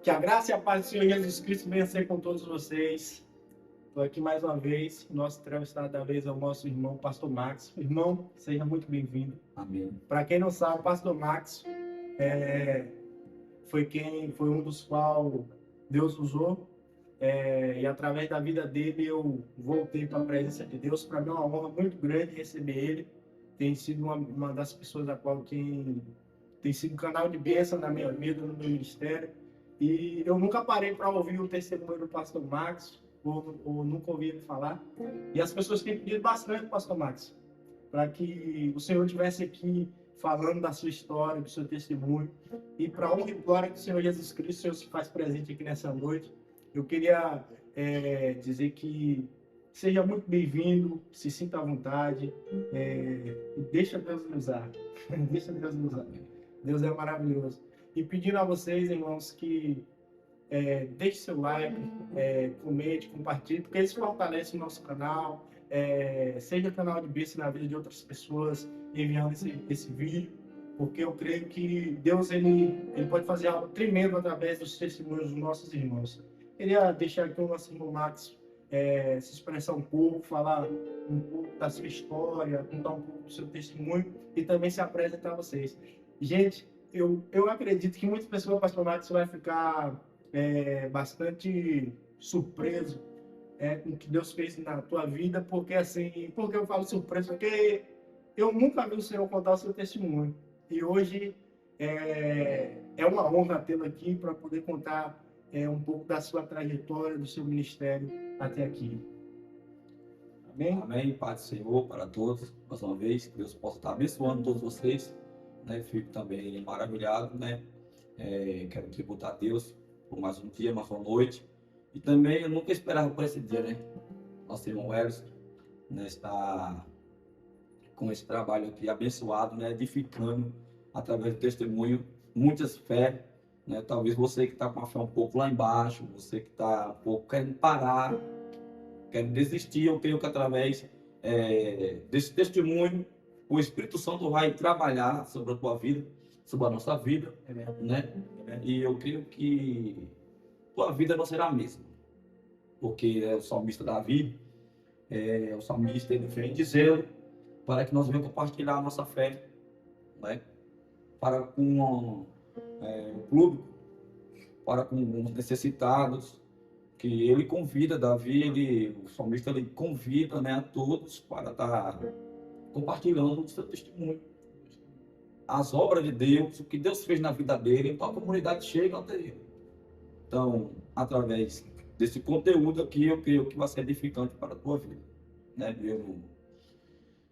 Que a graça e a paz do Senhor Jesus Cristo venha ser com todos vocês. Estou aqui mais uma vez. Nosso entrevistado da vez é o nosso irmão, Pastor Max. Irmão, seja muito bem-vindo. Amém. Para quem não sabe, Pastor Max foi um dos quais Deus usou. E através da vida dele eu voltei para a presença de Deus. Para mim é uma honra muito grande receber ele. Tem sido uma das pessoas a qual tem sido um canal de bênção na minha vida, no meu ministério. E eu nunca parei para ouvir o testemunho do Pastor Max, ou nunca ouvi ele falar. E as pessoas têm pedido bastante, Pastor Max, para que o Senhor estivesse aqui falando da sua história, do seu testemunho. E para a honra e glória do Senhor Jesus Cristo, o Senhor se faz presente aqui nessa noite. Eu queria dizer que seja muito bem-vindo, se sinta à vontade, e deixa Deus nos usar. Deixa Deus nos usar. Deus é maravilhoso. E pedindo a vocês, irmãos, que deixe seu like, comente, compartilhe, porque isso fortalece o nosso canal, seja canal de bênção na vida de outras pessoas, enviando esse vídeo, porque eu creio que Deus ele pode fazer algo tremendo através dos testemunhos dos nossos irmãos. Queria deixar aqui o nosso irmão Max se expressar um pouco, falar um pouco da sua história, contar um pouco do seu testemunho e também se apresentar a vocês. Gente, eu acredito que muitas pessoas, Pastor Max, vai ficar bastante surpreso com o que Deus fez na tua vida, porque eu falo surpreso? Porque eu nunca vi o Senhor contar o seu testemunho. E hoje é uma honra tê-lo aqui para poder contar um pouco da sua trajetória, do seu ministério até aqui. Amém? Amém. Paz do Senhor para todos. Mais uma vez, que Deus possa estar abençoando todos vocês. Né? Fico também maravilhado, né? Quero tributar a Deus por mais um dia, mais uma noite. E também eu nunca esperava por esse dia, né? Nosso irmão Elis, né, está com esse trabalho aqui abençoado, né? Edificando através do testemunho muitas fé, né? Talvez você que está com a fé um pouco lá embaixo, você que está um pouco querendo parar, querendo desistir, eu creio que através desse testemunho o Espírito Santo vai trabalhar sobre a tua vida, sobre a nossa vida, né? E eu creio que tua vida não será a mesma, porque o salmista Davi, o salmista, ele vem dizer para que nós venhamos compartilhar a nossa fé, né? Para com o público, para com os necessitados, que ele convida, Davi, o salmista, ele convida, né, a todos para estar compartilhando o seu testemunho, as obras de Deus, o que Deus fez na vida dele, então a comunidade chega até ele. Então, através desse conteúdo aqui, eu creio que vai ser edificante para a tua vida, né? Eu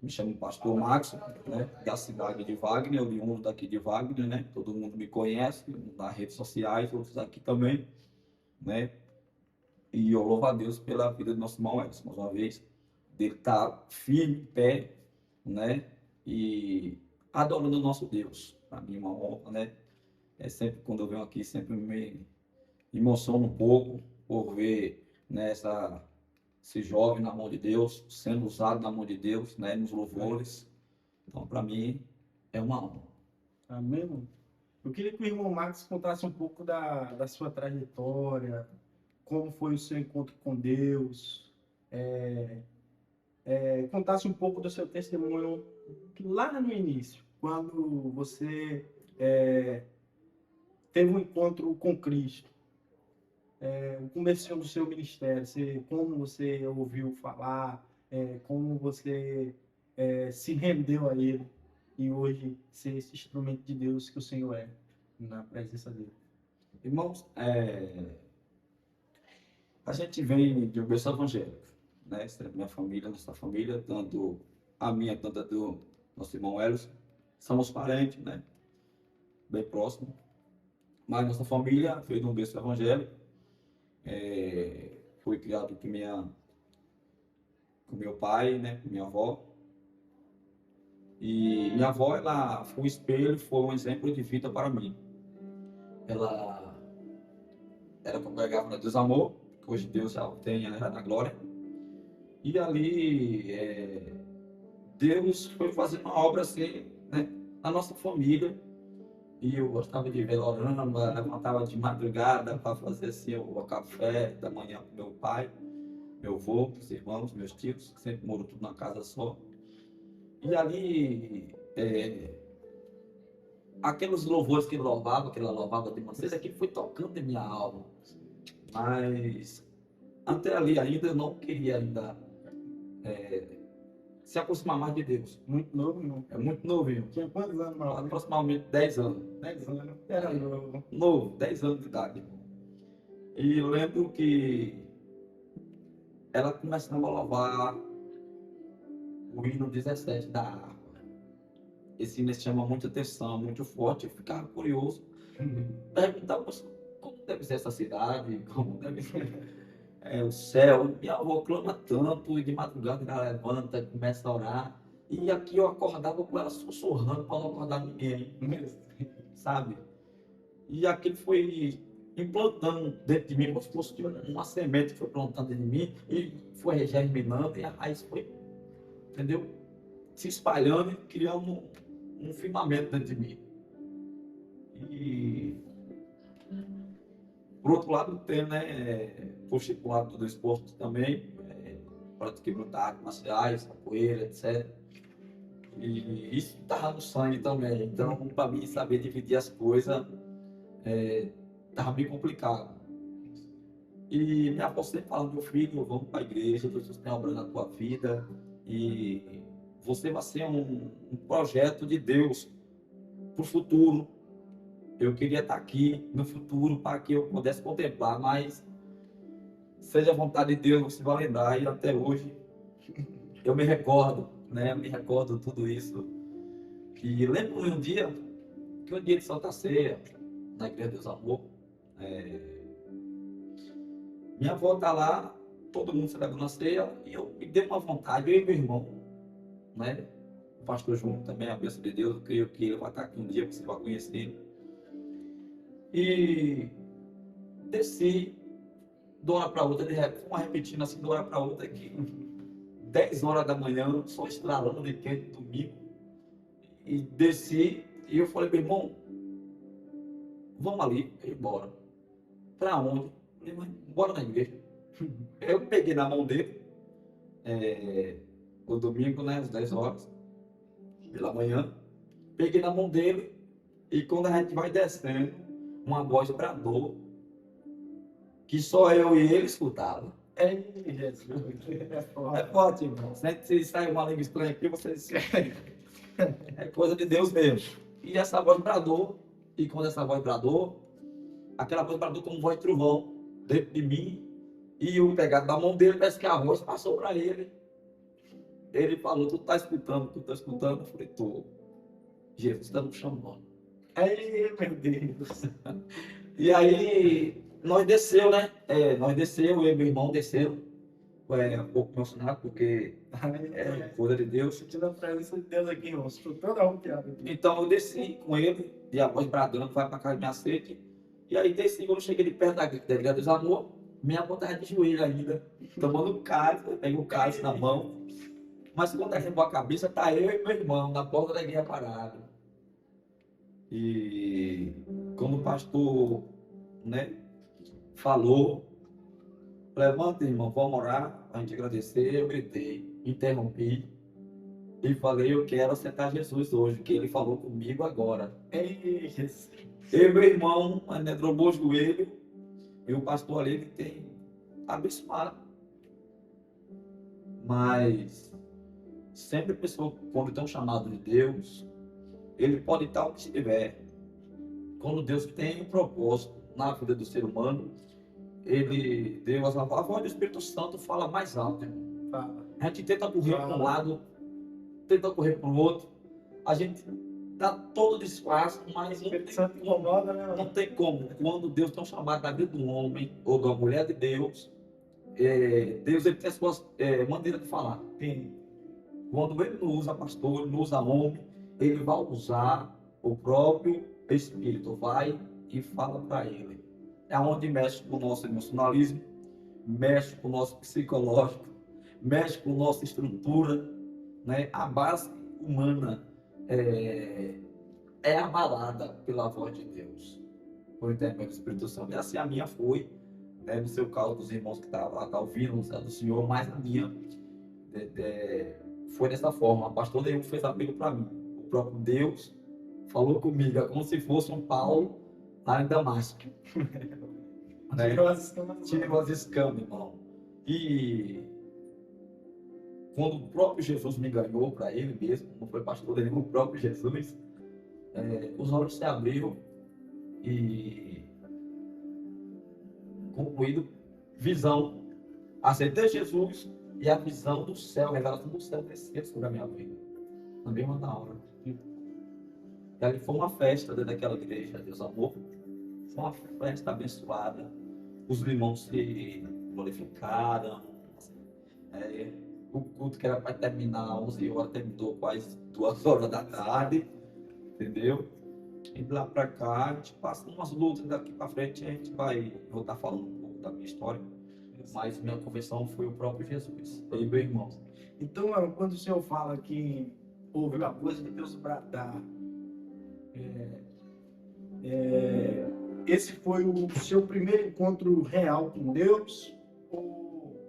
me chamo Pastor Max, né, da cidade de Wagner, oriundo daqui de Wagner, né? Todo mundo me conhece nas redes sociais, outros aqui também, né? E eu louvo a Deus pela vida do nosso irmão Edson, mais uma vez, dele estar firme, em pé, né? E adorando o nosso Deus. Para mim, uma honra, né? Sempre quando eu venho aqui, sempre me emociono um pouco por ver, né, esse jovem na mão de Deus, sendo usado na mão de Deus, né, nos louvores. Então, para mim, é uma honra. Amém, irmão? Eu queria que o irmão Max contasse um pouco da sua trajetória, como foi o seu encontro com Deus, contasse um pouco do seu testemunho lá no início, quando você teve um encontro com Cristo, o começo do seu ministério, como você ouviu falar, como você se rendeu a Ele e hoje ser esse instrumento de Deus que o Senhor é na presença dele. Irmãos, a gente vem de um berço evangélico, né? Minha família, nossa família, tanto a minha quanto a do nosso irmão Elis, somos parentes, né? Bem próximos. Mas nossa família veio de um berço evangélico, fui criado com meu pai, né? Com minha avó. E minha avó, ela foi um espelho, foi um exemplo de vida para mim. Ela congregava no Desamor, que hoje Deus já tem na glória. E ali, Deus foi fazendo uma obra assim, né, na nossa família. E eu gostava de ver ela orando, ela levantava de madrugada para fazer assim o café da manhã com meu pai, meu avô, meus irmãos, meus tios, que sempre moram tudo na casa só. E ali, aqueles louvores que ela louvava de maneira que foi tocando em minha alma. Mas até ali ainda eu não queria ainda se aproximar mais de Deus. Muito novo, não. É muito novinho. Tinha quantos anos, Mauro? Aproximadamente 10 anos. 10 anos. Era novo. Novo, 10 anos de idade. E eu lembro que ela começava a louvar o hino 17 da harpa. Esse hino chama muita atenção, muito forte. Eu ficava curioso. Perguntava, como deve ser essa cidade? Como deve ser o céu? Minha avó clama tanto, e de madrugada ela levanta, começa a orar. E aqui eu acordava com ela sussurrando para não acordar ninguém, sabe? E aquilo foi implantando dentro de mim, como se fosse uma semente que foi plantando dentro de mim e foi germinando e a raiz foi, entendeu? Se espalhando e criando um firmamento dentro de mim. E por outro lado tem, né, puxei para o lado do esporte também, pratiquei muita artes marciais, capoeira, etc. E isso estava no sangue também. Então, para mim, saber dividir as coisas estava bem complicado. E minha avó sempre falando, meu filho, vamos para a igreja, Jesus tem obra na tua vida e você vai ser um projeto de Deus para o futuro. Eu queria estar aqui no futuro para que eu pudesse contemplar, mas seja a vontade de Deus, você vai lembrar, e até hoje eu me recordo, né? Me recordo tudo isso. E lembro um dia, que um dia de Santa Ceia, na Igreja Deus Amor, minha avó está lá, todo mundo celebrando a ceia, e eu me dei uma vontade, eu e meu irmão, né? O pastor João também, a bênção de Deus, eu creio que ele vai estar aqui um dia, você vai conhecer ele. E desci de uma hora para outra, uma repetindo assim, de uma hora para outra, aqui, 10 horas da manhã, só estralando de quente, domingo. E desci, e eu falei, meu irmão, vamos ali, e bora. Para onde? Ele falou, bora na igreja. Eu peguei na mão dele, o domingo, né, às 10 horas, pela manhã, peguei na mão dele, e quando a gente vai descendo, uma voz bradou, que só eu e ele escutava. É forte, irmão. Se sai uma língua estranha aqui, você é coisa de Deus mesmo. E essa voz bradou, e quando essa voz bradou, aquela voz bradou como voz de trovão dentro de mim, e eu pegado da mão dele, parece que a voz passou para ele. Ele falou, tu tá escutando, tu tá escutando? Eu falei, tô. Jesus está nos chamando. Aí, meu Deus. E aí, nós desceu, né? Nós desceu, eu e meu irmão desceu. Um pouco emocionado, porque é coisa de Deus. Sentindo a presença de Deus aqui, irmão. Estou todo arrupiado aqui. Então eu desci com ele, e a voz bradando, vai para casa de minha sede. E aí desci, quando eu cheguei de perto da Igreja dos Amor, minha vontade de joelho ainda, tomando cálice, eu peguei o cálice na mão. Mas quando arremou a cabeça, tá eu e meu irmão na porta da igreja parado. E quando o pastor, né, falou, levanta, irmão, vamos orar, a gente agradecer, eu gritei, interrompi e falei, eu quero aceitar Jesus hoje, que ele falou comigo agora. Eu e meu irmão, ainda dobrou o joelho, e o pastor ali, ele tem abençoado. Mas sempre a pessoa, quando tem um chamado de Deus, ele pode estar onde estiver. Quando Deus tem um propósito na vida do ser humano, Deus, a voz do Espírito Santo fala mais alto. A gente tenta correr para um lado, tenta correr para o outro, a gente dá todo o espaço, mas não tem como. Quando Deus tem um chamado na vida do homem ou da mulher de Deus, Deus ele tem a sua maneira de falar. Quando ele não usa pastor, ele não usa homem, ele vai usar o próprio Espírito, vai e fala para ele. É onde mexe com o nosso emocionalismo, mexe com o nosso psicológico, mexe com a nossa estrutura, né? A base humana é abalada pela voz de Deus, por intermédio do Espírito Santo. E assim a minha foi, né, no seu caso, dos irmãos que estavam lá, tá ouvindo do Senhor, mas a minha foi dessa forma. O pastor nenhum fez apelo para mim. O próprio Deus falou comigo, é como se fosse um Paulo lá em Damasco. Né? Tirou as escamas, irmão. E quando o próprio Jesus me ganhou para ele mesmo, não foi pastor nenhum, o próprio Jesus, os olhos se abriram e concluído visão. Aceitei Jesus e a visão do céu, a revelação do céu descer sobre a minha vida. Na mesma hora. E ali foi uma festa dentro daquela igreja, Deus amor. Foi uma festa abençoada. Os irmãos se glorificaram. O culto que era para terminar 11 horas terminou quase 2 horas da tarde. Entendeu? E de lá para cá a gente passa umas lutas, daqui para frente a gente vai voltar falando um pouco da minha história. Mas minha conversão foi o próprio Jesus. Eu e meu irmão. Então, quando o senhor fala que ouviu a voz de Deus bradar, esse foi o seu primeiro encontro real com Deus? Ou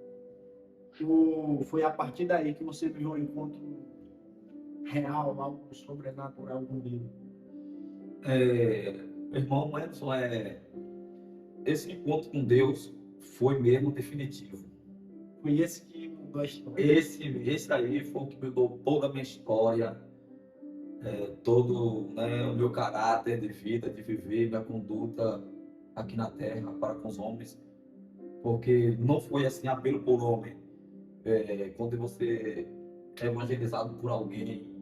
foi a partir daí que você viu um encontro real, algo sobrenatural com Deus? Meu irmão Edson, esse encontro com Deus foi mesmo definitivo. Foi esse que mudou a história? Esse aí foi o que mudou toda a minha história, todo, né, o meu caráter de vida, de viver, minha conduta aqui na terra para com os homens. Porque não foi assim apelo por homem. Quando você é evangelizado por alguém,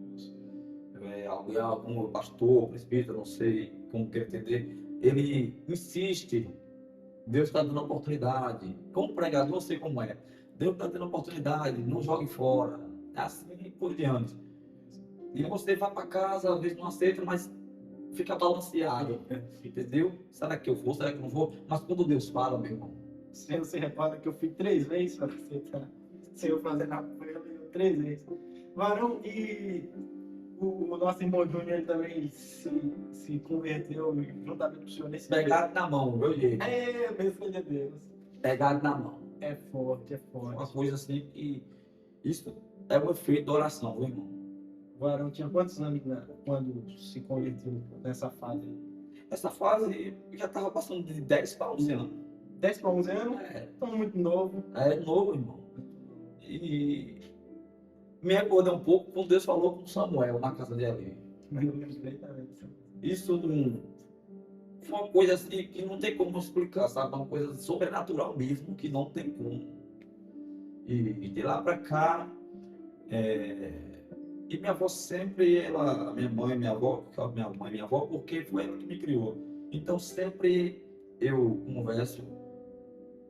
algum pastor, presbítero, não sei como quer entender, ele insiste. Deus está dando oportunidade. Como pregador, não sei como é. Deus está dando oportunidade, não jogue fora. Assim por diante. E você vai para casa, às vezes não aceita, mas fica balanceado. Entendeu? Será que eu vou? Será que eu não vou? Mas quando Deus fala, meu irmão. Você recorda que eu fui 3 vezes para aceitar. Se eu fazer na prela, 3 vezes. Varão, e o nosso irmão Júnior ele também se converteu juntamente com o senhor nesse Pegado na mão, meu jeito. Bênção de Deus. Pegado na mão. É forte, é forte. Uma coisa assim que isso é o efeito da oração, meu irmão. O Varão tinha quantos anos quando se converteu nessa fase? Essa fase já estava passando de 10 para 11 anos. 10 para 11 anos? Então muito novo. É novo, irmão. E me recordei um pouco quando Deus falou com Samuel na casa de Eli. Isso foi uma coisa assim que não tem como explicar, sabe? Uma coisa sobrenatural mesmo, que não tem como. E de lá para cá, e minha avó sempre, minha mãe, minha avó, porque foi ela que me criou. Então sempre eu converso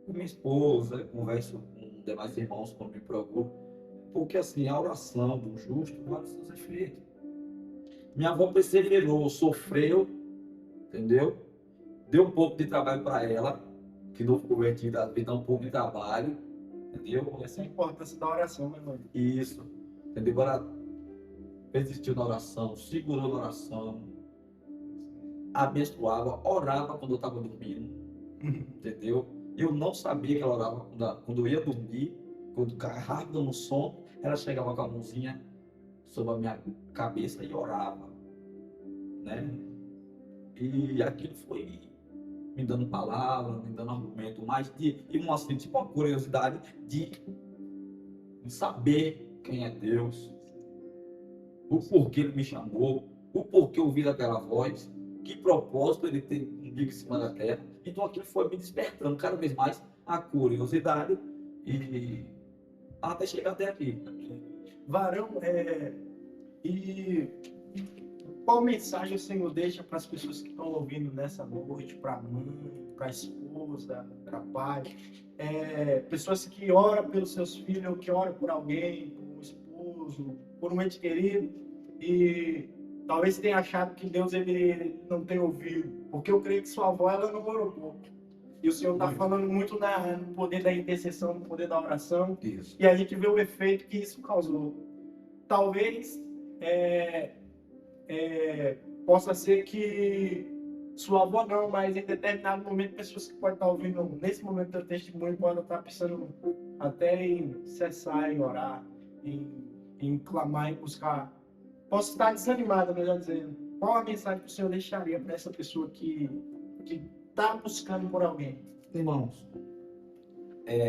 com minha esposa, converso com demais irmãos quando me preocupo, porque assim, a oração do justo vale seus efeitos. Minha avó perseverou, sofreu, entendeu? Deu um pouco de trabalho para ela, que não ficou convertida, deu um pouco de trabalho, entendeu? Essa é a importância da oração, meu irmão. Isso, entendeu? Ela persistiu na oração, segurou na oração, abençoava, orava quando eu estava dormindo, entendeu? Eu não sabia que ela orava quando eu ia dormir, quando ficava rápido no sono, ela chegava com a mãozinha sobre a minha cabeça e orava, né? E aquilo foi me dando palavras, me dando argumento, mas assim, tipo uma curiosidade de saber quem é Deus, o porquê Ele me chamou, o porquê eu ouvi aquela voz, que propósito Ele tem comigo em cima da terra. Então aquilo foi me despertando cada vez mais a curiosidade e até chegar até aqui. Varão, e qual mensagem o Senhor deixa para as pessoas que estão ouvindo nessa noite, para a mãe, para a esposa, para o pai, pessoas que oram pelos seus filhos, que oram por alguém, por um esposo, por um ente querido, e talvez tenha achado que Deus ele não tem ouvido, porque eu creio que sua avó ela não orou pouco. E o Senhor está falando muito no poder da intercessão, no poder da oração. Isso. E a gente vê o efeito que isso causou. Talvez possa ser que sua avó não, mas em determinado momento, pessoas que podem estar ouvindo nesse momento do testemunho podem estar pensando até em cessar, em orar, em clamar, em buscar. Posso estar desanimado, melhor dizendo. Qual a mensagem que o Senhor deixaria para essa pessoa que está buscando por alguém? Irmãos,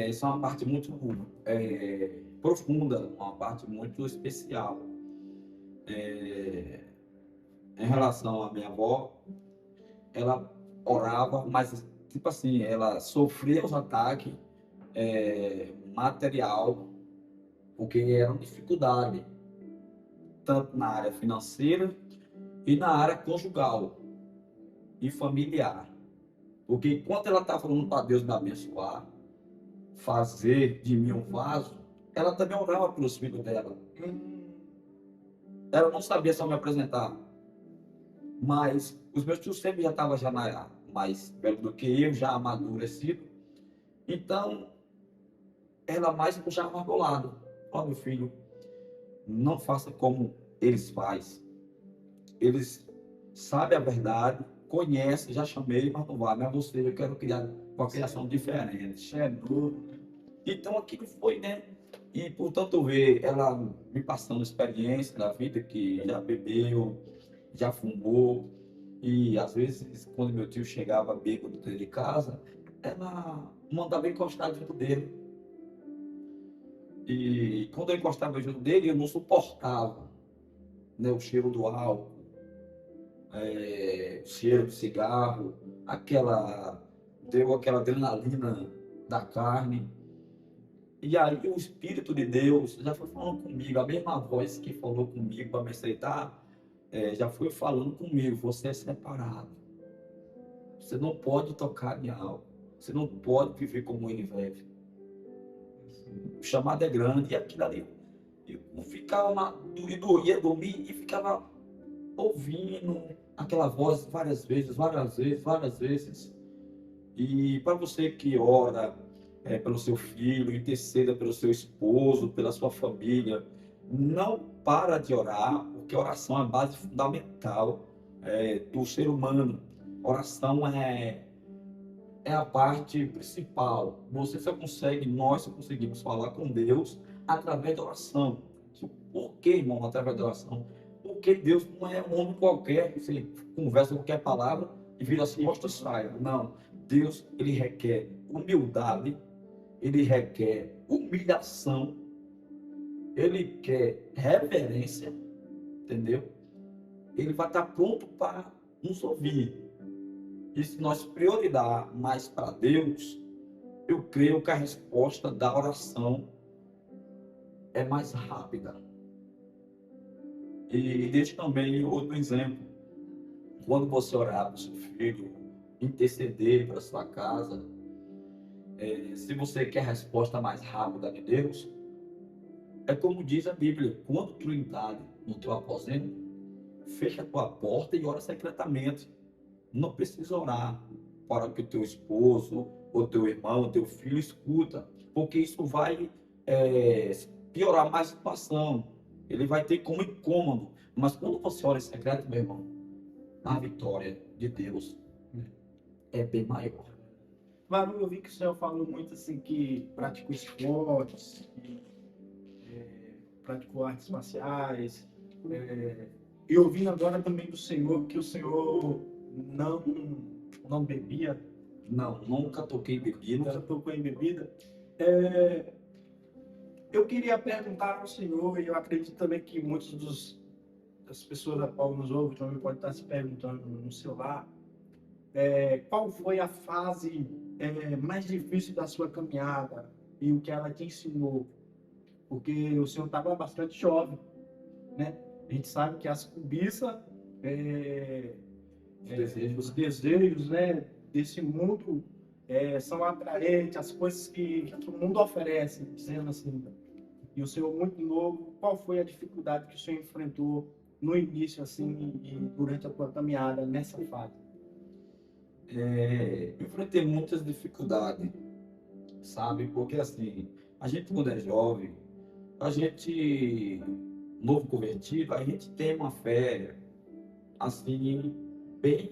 isso é uma parte muito profunda, uma parte muito especial. Em relação à minha avó, ela orava, mas tipo assim, ela sofria os ataques material, porque era uma dificuldade, tanto na área financeira e na área conjugal e familiar. Porque enquanto ela estava falando para Deus me abençoar, fazer de mim um vaso, ela também orava pelos filhos dela. Ela não sabia só me apresentar, mas os meus tios sempre já estavam mais velho do que eu, já amadurecido. Então, ela mais puxava para o lado. Ó, meu filho, não faça como eles fazem. Eles sabem a verdade, conhecem, já chamei, mas não vai. Mas você, eu quero criar uma criação diferente. É novo. Então, aquilo foi, né? E, portanto, ver ela me passando experiência da vida, que já bebeu, já fumou. E, às vezes, quando meu tio chegava bêbado dentro de casa, ela mandava encostar junto dele. E quando eu encostava junto dele, eu não suportava, né, o cheiro do álcool, o cheiro do cigarro, deu aquela adrenalina da carne. E aí o Espírito de Deus já foi falando comigo, a mesma voz que falou comigo para me aceitar, já foi falando comigo, você é separado. Você não pode tocar em álcool. Você não pode viver como ele vive. O chamado é grande, e aquilo ali, eu ficava ia dormir e ficava ouvindo aquela voz várias vezes, várias vezes, várias vezes. E para você que ora pelo seu filho, interceda pelo seu esposo, pela sua família, não para de orar, porque oração é a base fundamental do ser humano. Oração é a parte principal. Você só consegue, nós só conseguimos falar com Deus através da oração. Por que, irmão, através da oração? Porque Deus não é um homem qualquer, que você conversa qualquer palavra e vira as costas e sai. Não. Deus, ele requer humildade, ele requer humilhação, ele quer reverência, entendeu? Ele vai estar pronto para nos ouvir. E se nós priorizar mais para Deus, eu creio que a resposta da oração é mais rápida. E deixo também outro exemplo. Quando você orar para o seu filho, interceder para a sua casa, se você quer a resposta mais rápida de Deus, é como diz a Bíblia, quando tu entrar no teu aposento, fecha a tua porta e ora secretamente. Não precisa orar para que o teu esposo, ou teu irmão, ou teu filho escuta, porque isso vai piorar mais a situação. Ele vai ter como incômodo. Mas quando você ora em secreto, meu irmão, a vitória de Deus é bem maior. Varão, eu vi que o senhor falou muito assim que praticou esportes, praticou artes marciais, e ouvindo agora também do senhor que o senhor não bebia. Não, nunca toquei bebida. Nunca tocou em bebida. Eu queria perguntar ao senhor, e eu acredito também que muitas das pessoas a qual nos ouvem também podem estar se perguntando no seu lar, qual foi a fase mais difícil da sua caminhada e o que ela te ensinou? Porque o senhor estava bastante jovem, né? A gente sabe que as cobiças, os desejos, né, desse mundo são atraentes, as coisas que o mundo oferece, dizendo assim. E o senhor muito novo, qual foi a dificuldade que o senhor enfrentou no início, assim, e durante a sua caminhada nessa fase? Enfrentei muitas dificuldades, sabe? Porque assim, a gente quando é jovem, a gente, novo convertido, a gente tem uma fé assim, bem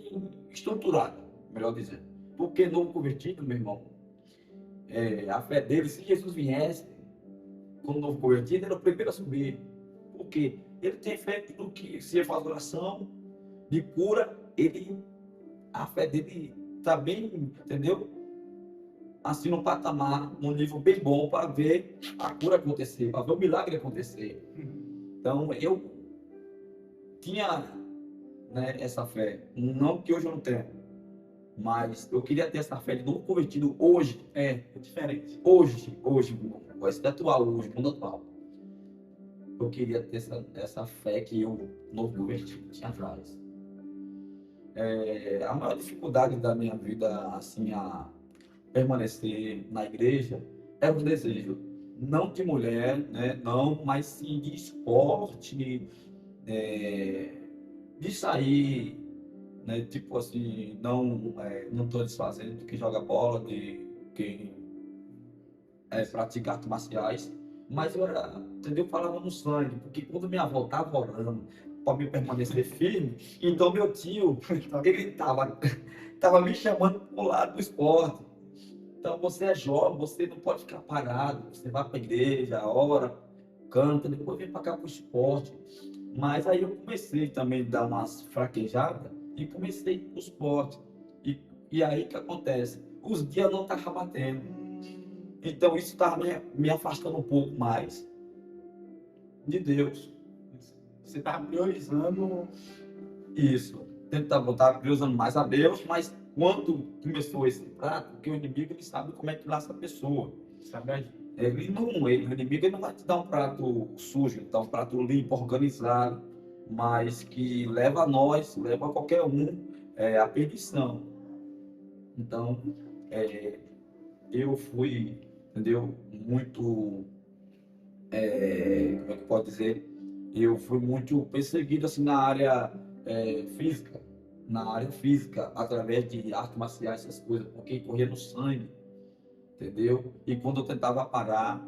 estruturada, melhor dizendo. Porque novo convertido, meu irmão, a fé dele, se Jesus viesse, como novo convertido, era o primeiro a subir. Porque ele tem fé no que, se ele faz oração de cura, a fé dele está bem, entendeu? Assim, num patamar, num nível bem bom para ver a cura acontecer, para ver o milagre acontecer. Então, eu tinha, né, essa fé, não que hoje eu não tenho, mas eu queria ter essa fé de novo convertido hoje. É diferente. Hoje, vai ser atual, hoje, mundo atual. Eu queria ter essa fé que eu, novo convertido, tinha atrás. A maior dificuldade da minha vida, assim, a permanecer na igreja, era o desejo, não de mulher, né, não, mas sim de esporte, de sair, né, tipo assim, não estou desfazendo de quem joga bola, de quem pratica artes marciais, mas eu era, entendeu? Falava no sangue, porque quando minha avó estava orando para me permanecer firme, então meu tio, ele estava me chamando para o lado do esporte. Então você é jovem, você não pode ficar parado, você vai para a igreja, ora, canta, depois vem para cá para o esporte. Mas aí eu comecei também a dar umas fraquejadas e comecei para o esporte. E aí o que acontece? Os dias não estavam batendo. Então isso estava me afastando um pouco mais de Deus. Você estava priorizando Isso. Estava priorizando mais a Deus, mas quando começou esse prato, porque o inimigo ele sabe como é que laça a pessoa. sabe agir. O inimigo ele não vai te dar um prato sujo, ele dá um prato limpo, organizado, mas que leva a nós, leva a qualquer um à perdição. Então, eu fui, entendeu? Muito, como é que pode dizer? Eu fui muito perseguido assim na área física, através de artes marciais, essas coisas, porque corria no sangue, entendeu? E quando eu tentava parar,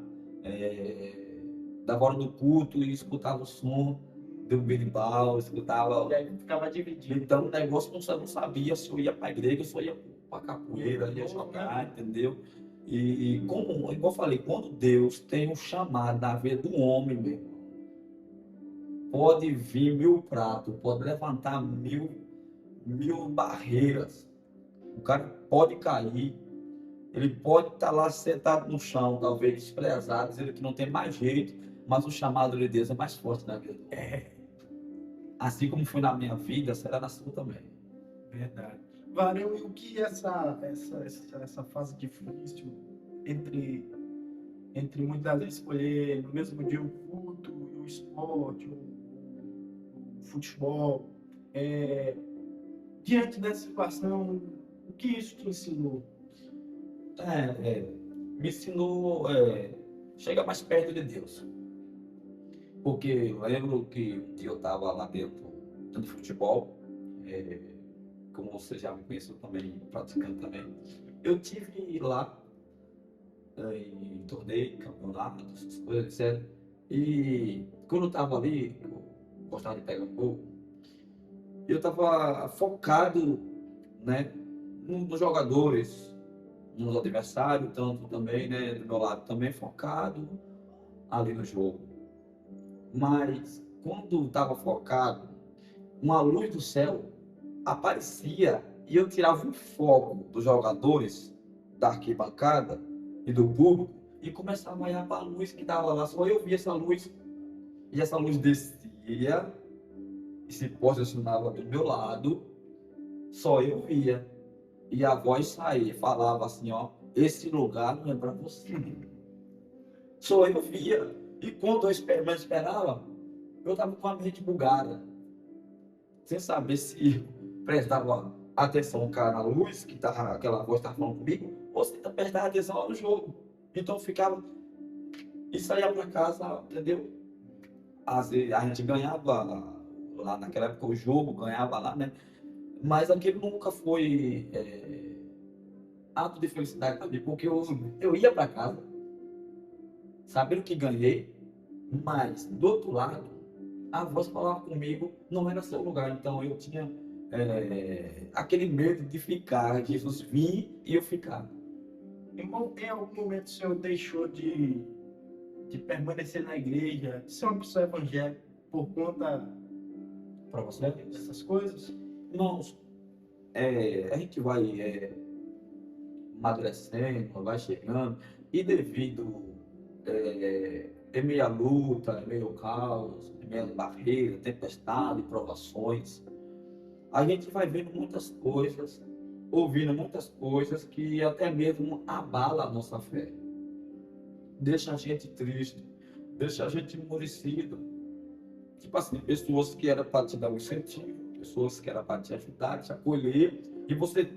dava hora do culto e escutava o som do berimbau, escutava. E aí ficava dividido. Então o negócio eu não sabia se eu ia para a igreja, se eu ia para capoeira, ia jogar, entendeu? E como, igual eu falei, quando Deus tem um chamado na vida do homem, meu irmão, pode vir 1000 pratos, pode levantar mil barreiras. O cara pode cair, ele pode estar lá sentado no chão, talvez desprezado, dizendo que não tem mais jeito, mas o chamado de Deus é mais forte na vida do homem. Assim como foi na minha vida, será na sua também. Verdade. Varão, e o que essa fase difícil entre muitas vezes escolher no mesmo dia o culto e o esporte, o futebol, diante dessa situação, o que isso te ensinou? Me ensinou chegar mais perto de Deus. Porque eu lembro que um dia eu estava lá dentro de futebol, como você já me conheceu também, praticando também. Eu tive lá em torneio, campeonato, essas coisas, etc. E quando eu estava ali, eu gostava de pegar um pouco, eu estava focado, né, nos jogadores, nos adversários, tanto também, né, do meu lado também focado ali no jogo. Mas quando estava focado, uma luz do céu aparecia e eu tirava o foco dos jogadores da arquibancada e do público e começava a olhar para a luz que estava lá. Só eu via essa luz e essa luz descia e se posicionava do meu lado. Só eu via. E a voz saía, falava assim, ó, esse lugar não é para você. Só eu via. E quando eu esperava, eu estava com a mente bugada. Sem saber se prestava atenção cara, na luz, que aquela voz estava falando comigo, ou se prestava atenção lá no jogo. Então eu ficava e saía para casa, entendeu? Às vezes a gente ganhava lá naquela época o jogo, ganhava lá, né? Mas aquilo nunca foi ato de felicidade para mim, porque eu ia para casa sabendo que ganhei, mas do outro lado a voz falava comigo, não era seu lugar. Então eu tinha aquele medo de ficar, Jesus vir e eu ficar. Irmão, em algum momento o senhor deixou de permanecer na igreja, de ser uma pessoa evangélica por conta Para você, dessas coisas? irmãos, a gente vai amadurecendo, vai chegando, e devido em meio à luta, em meio ao caos, em meio à barreira, tempestade, provações, a gente vai vendo muitas coisas, ouvindo muitas coisas que até mesmo abala a nossa fé, deixa a gente triste, deixa a gente emudecido. Tipo assim, pessoas que eram para te dar um incentivo, pessoas que eram para te ajudar, te acolher, e você,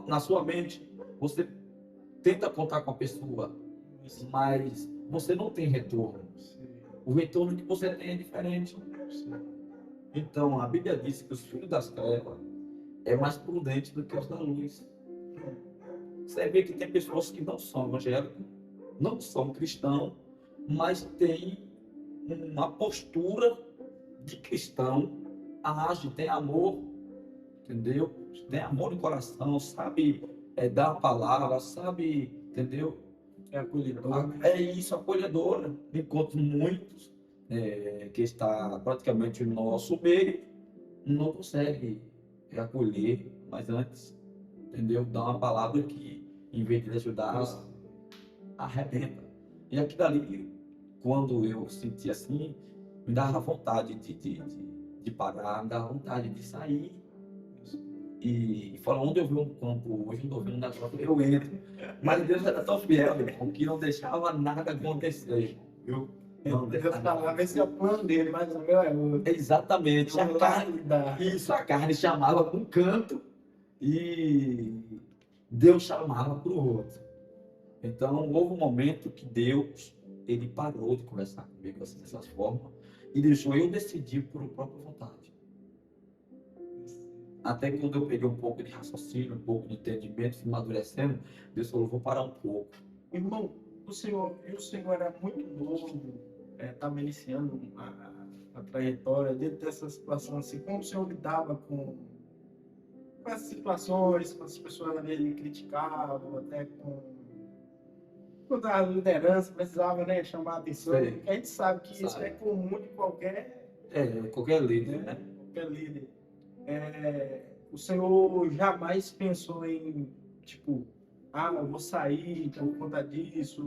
na sua mente, você tenta contar com a pessoa, mas você não tem retorno. O retorno que você tem é diferente. Então, a Bíblia diz que os filhos das trevas é mais prudente do que os da luz. Você vê que tem pessoas que não são evangélicos, não são cristãos, mas têm uma postura de cristão, age, tem amor, entendeu? Tem amor no coração, sabe dar a palavra, sabe, entendeu? É acolhedor. É isso, acolhedora. Enquanto muitos que está praticamente no nosso meio não consegue acolher, mas antes, entendeu? Dá uma palavra que, em vez de ajudar, arrebenta. E aquilo ali, quando eu senti assim, me dava vontade de parar, me dava vontade de sair e falar: onde eu vi um campo hoje, não estou vendo nada, eu entro. Mas Deus era tão fiel, irmão, que não deixava nada acontecer. Deus falava, esse é o plano dele, mas o meu é outro. Exatamente. A carne, isso, a carne chamava para um canto e Deus chamava para o outro. Então, houve um momento que Deus, ele parou de conversar comigo assim, dessa forma, e deixou eu decidir por própria vontade. Até quando eu peguei um pouco de raciocínio, um pouco de entendimento, fui amadurecendo, Deus falou: vou parar um pouco. Irmão, o senhor era muito novo, estava iniciando a trajetória dentro dessa situação, assim, como o senhor lidava com essas situações, com as pessoas às vezes lhe criticavam, até quando a liderança precisava, né, chamar a atenção, porque a gente sabe que isso é comum de qualquer líder, né? Qualquer líder. O senhor jamais pensou em, tipo, eu vou sair por conta disso?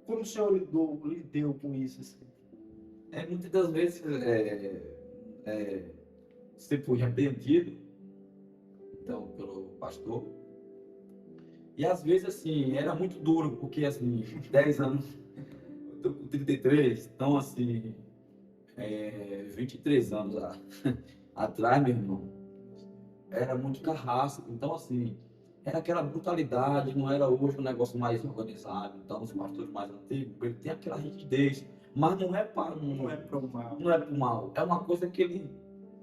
Como o senhor lidou com isso? Assim? Muitas das vezes você foi repreendido, então, pelo pastor. E às vezes, assim, era muito duro, porque, assim, 10 anos, eu tô com 33, então, assim, 23 anos atrás, meu irmão, era muito carrasco. Então, assim, era aquela brutalidade, não era hoje um negócio mais organizado. Então, os pastores mais antigos, ele tem aquela rigidez, mas não é para não é pro mal. Não é pro mal. É uma coisa que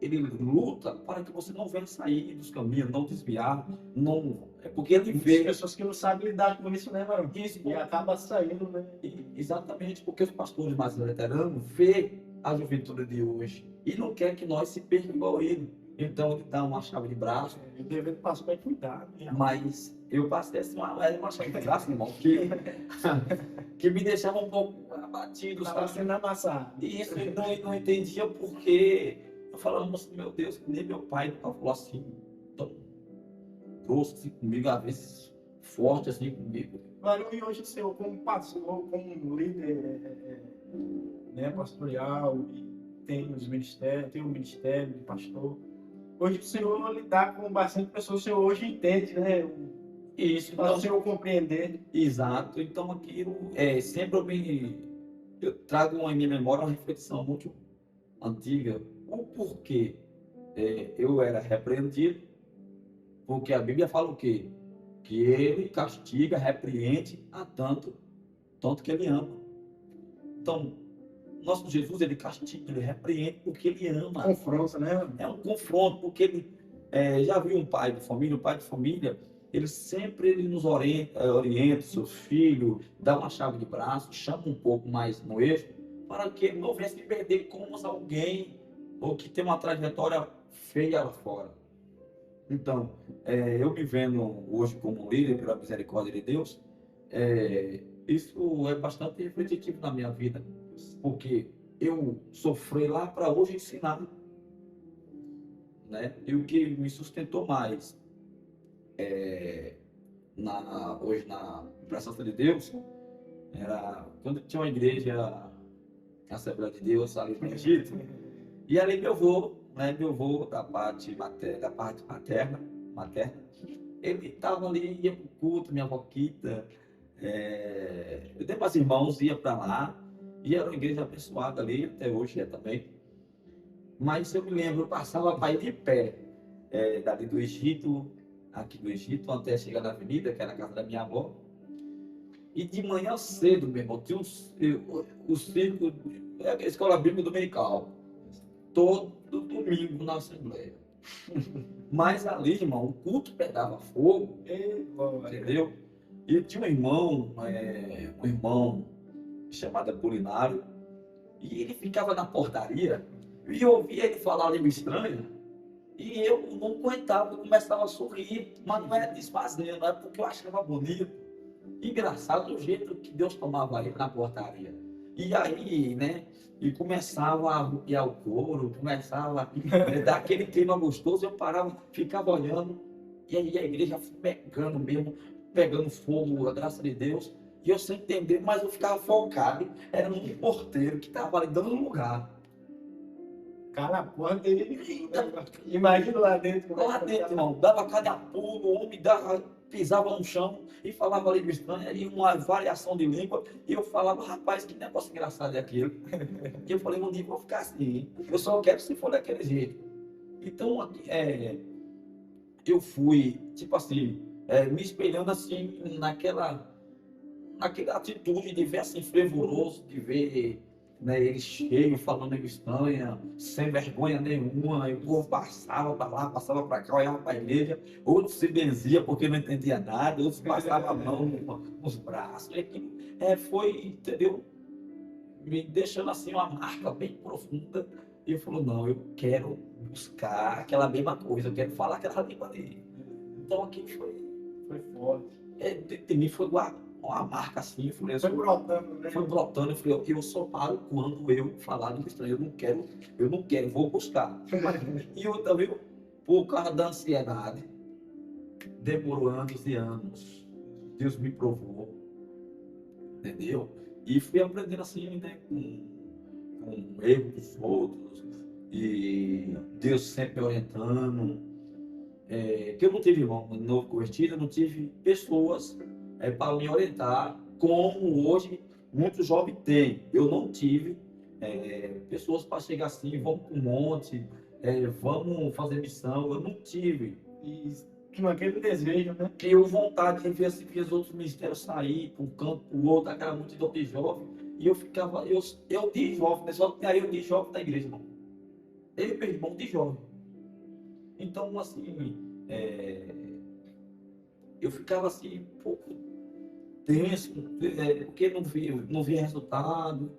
ele luta para que você não venha sair dos caminhos, não desviar, não. É porque ele vê. As pessoas que não sabem lidar com isso, né, mano? Isso, e acaba saindo, né? Exatamente, porque os pastores mais veteranos vê a juventude de hoje e não quer que nós se percamos igual ele. Então ele dá uma chave de braço. O dever do pastor é cuidar. Né? Mas eu passei assim uma chave de braço, irmão, que me deixava um pouco abatido. Estava sendo amassado. E isso eu não entendia porque eu falava: assim, meu Deus, nem meu pai falou assim, tão grosso assim comigo, às vezes forte assim comigo. Mano, e hoje o senhor, como pastor, como líder né, pastoral, tem os ministérios, tem o ministério de pastor. Hoje o senhor lidar com bastante pessoas, o senhor hoje entende, né? Isso, para o senhor compreender. Exato. Então aquilo sempre eu trago em minha memória uma reflexão muito antiga. O porquê eu era repreendido, porque a Bíblia fala o quê? Que ele castiga, repreende a tanto que ele ama. Então, nosso Jesus, ele castiga, ele repreende porque ele ama. Confronta, né? É um confronto, porque ele já viu um pai de família, ele sempre nos orienta seus filhos, dá uma chave de braço, chama um pouco mais no eixo, para que não venha se perder como alguém ou que tem uma trajetória feia lá fora. Então, eu me vendo hoje como líder pela misericórdia de Deus, isso é bastante refletivo na minha vida, porque eu sofri lá para hoje ensinar, né? E o que me sustentou mais hoje na presença de Deus era quando tinha uma igreja, a Assembleia de Deus ali no Egito, e ali meu avô, né, da parte materna, ele estava ali, ia para o culto, minha avó Quita, eu tenho mais irmãos, ia para lá, e era uma igreja abençoada ali, até hoje é também. Mas eu me lembro, eu passava para ir de pé, dali do Egito, aqui do Egito, até chegar na avenida, que era a casa da minha avó. E de manhã cedo, meu irmão, tinha o circo, a escola bíblica dominical, todo domingo na Assembleia. Mas ali, irmão, o culto pegava fogo, entendeu? E tinha um irmão chamado Apolinário, e ele ficava na portaria, e eu ouvia ele falar língua estranha, e eu não aguentava, eu começava a sorrir, mas não era desfazendo, é porque eu achava bonito. Engraçado o jeito que Deus tomava ele na portaria. E aí, né, e começava a arrupiar o couro, começava a dar aquele clima gostoso, eu parava, ficava olhando, e aí a igreja pegando mesmo, pegando fogo, a graça de Deus, e eu sem entender, mas eu ficava focado, era um porteiro que estava ali dando lugar. Cara, a porta dele. Imagina lá dentro. Lá dentro, irmão, dava cada pulo, o homem pisava no chão e falava língua estranha, e uma variação de língua, e eu falava, rapaz, que negócio engraçado é aquilo. E eu falei, um dia eu vou ficar assim, eu só quero se for daquele jeito. Então, eu fui, tipo assim, me espelhando assim, naquela atitude de ver assim, fervoroso, de ver, né, ele cheio, falando língua estranha, sem vergonha nenhuma, e o povo passava para lá, passava para cá, olhava para a igreja, outros se benzia porque não entendia nada, outros passavam a mão nos braços, e aquilo foi, entendeu? Me deixando assim uma marca bem profunda, e eu falei, não, eu quero buscar aquela mesma coisa, eu quero falar aquela língua dele. Então aqui foi forte. De mim foi uma marca assim, eu falei, Foi brotando, né? foi brotando, eu falei, eu só paro quando eu falar língua estranha, eu não quero, vou buscar. E eu também, por causa da ansiedade, demorou anos e anos, Deus me provou, entendeu? E fui aprendendo assim, né, com erro dos outros, e Deus sempre me orientando, que eu não tive irmão novo convertido, eu não tive pessoas para me orientar, como hoje muitos jovens têm. Eu não tive pessoas para chegar assim, vamos para um monte, vamos fazer missão, eu não tive. E com aquele desejo, né? Eu vontade de ver assim, ver os outros ministérios sair para um canto, para o outro, aquela multidão de jovens, e eu ficava, eu de jovem, né? Só tinha eu de jovem da igreja, irmão. Eu e meu irmão de jovem. Então, assim, eu ficava assim, um pouco tenso, porque não via resultado,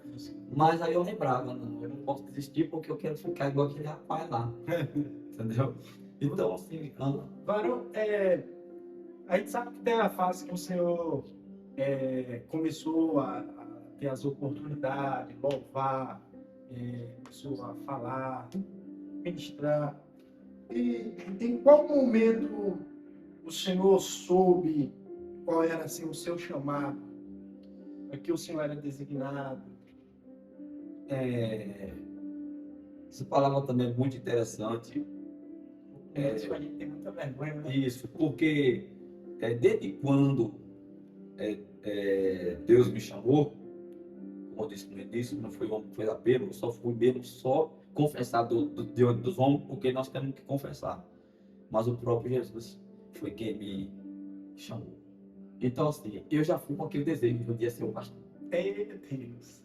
mas aí eu lembrava, não, eu não posso desistir porque eu quero ficar igual aquele rapaz lá, entendeu? Então, assim, Varão, a gente sabe que tem a fase que o senhor começou a ter as oportunidades, louvar, começou a falar, ministrar. E em qual momento o senhor soube qual era assim, o seu chamado? A que o senhor era designado? essa palavra também é muito interessante. Isso a gente tem muita vergonha, né? Isso, porque desde quando Deus me chamou, como eu disse no início, não foi homem que fez apelo, eu só fui mesmo só confessar diante dos homens, porque nós temos que confessar. Mas o próprio Jesus foi quem me chamou. Então, assim, eu já fui com aquele desejo de um dia ser o pastor. Deus.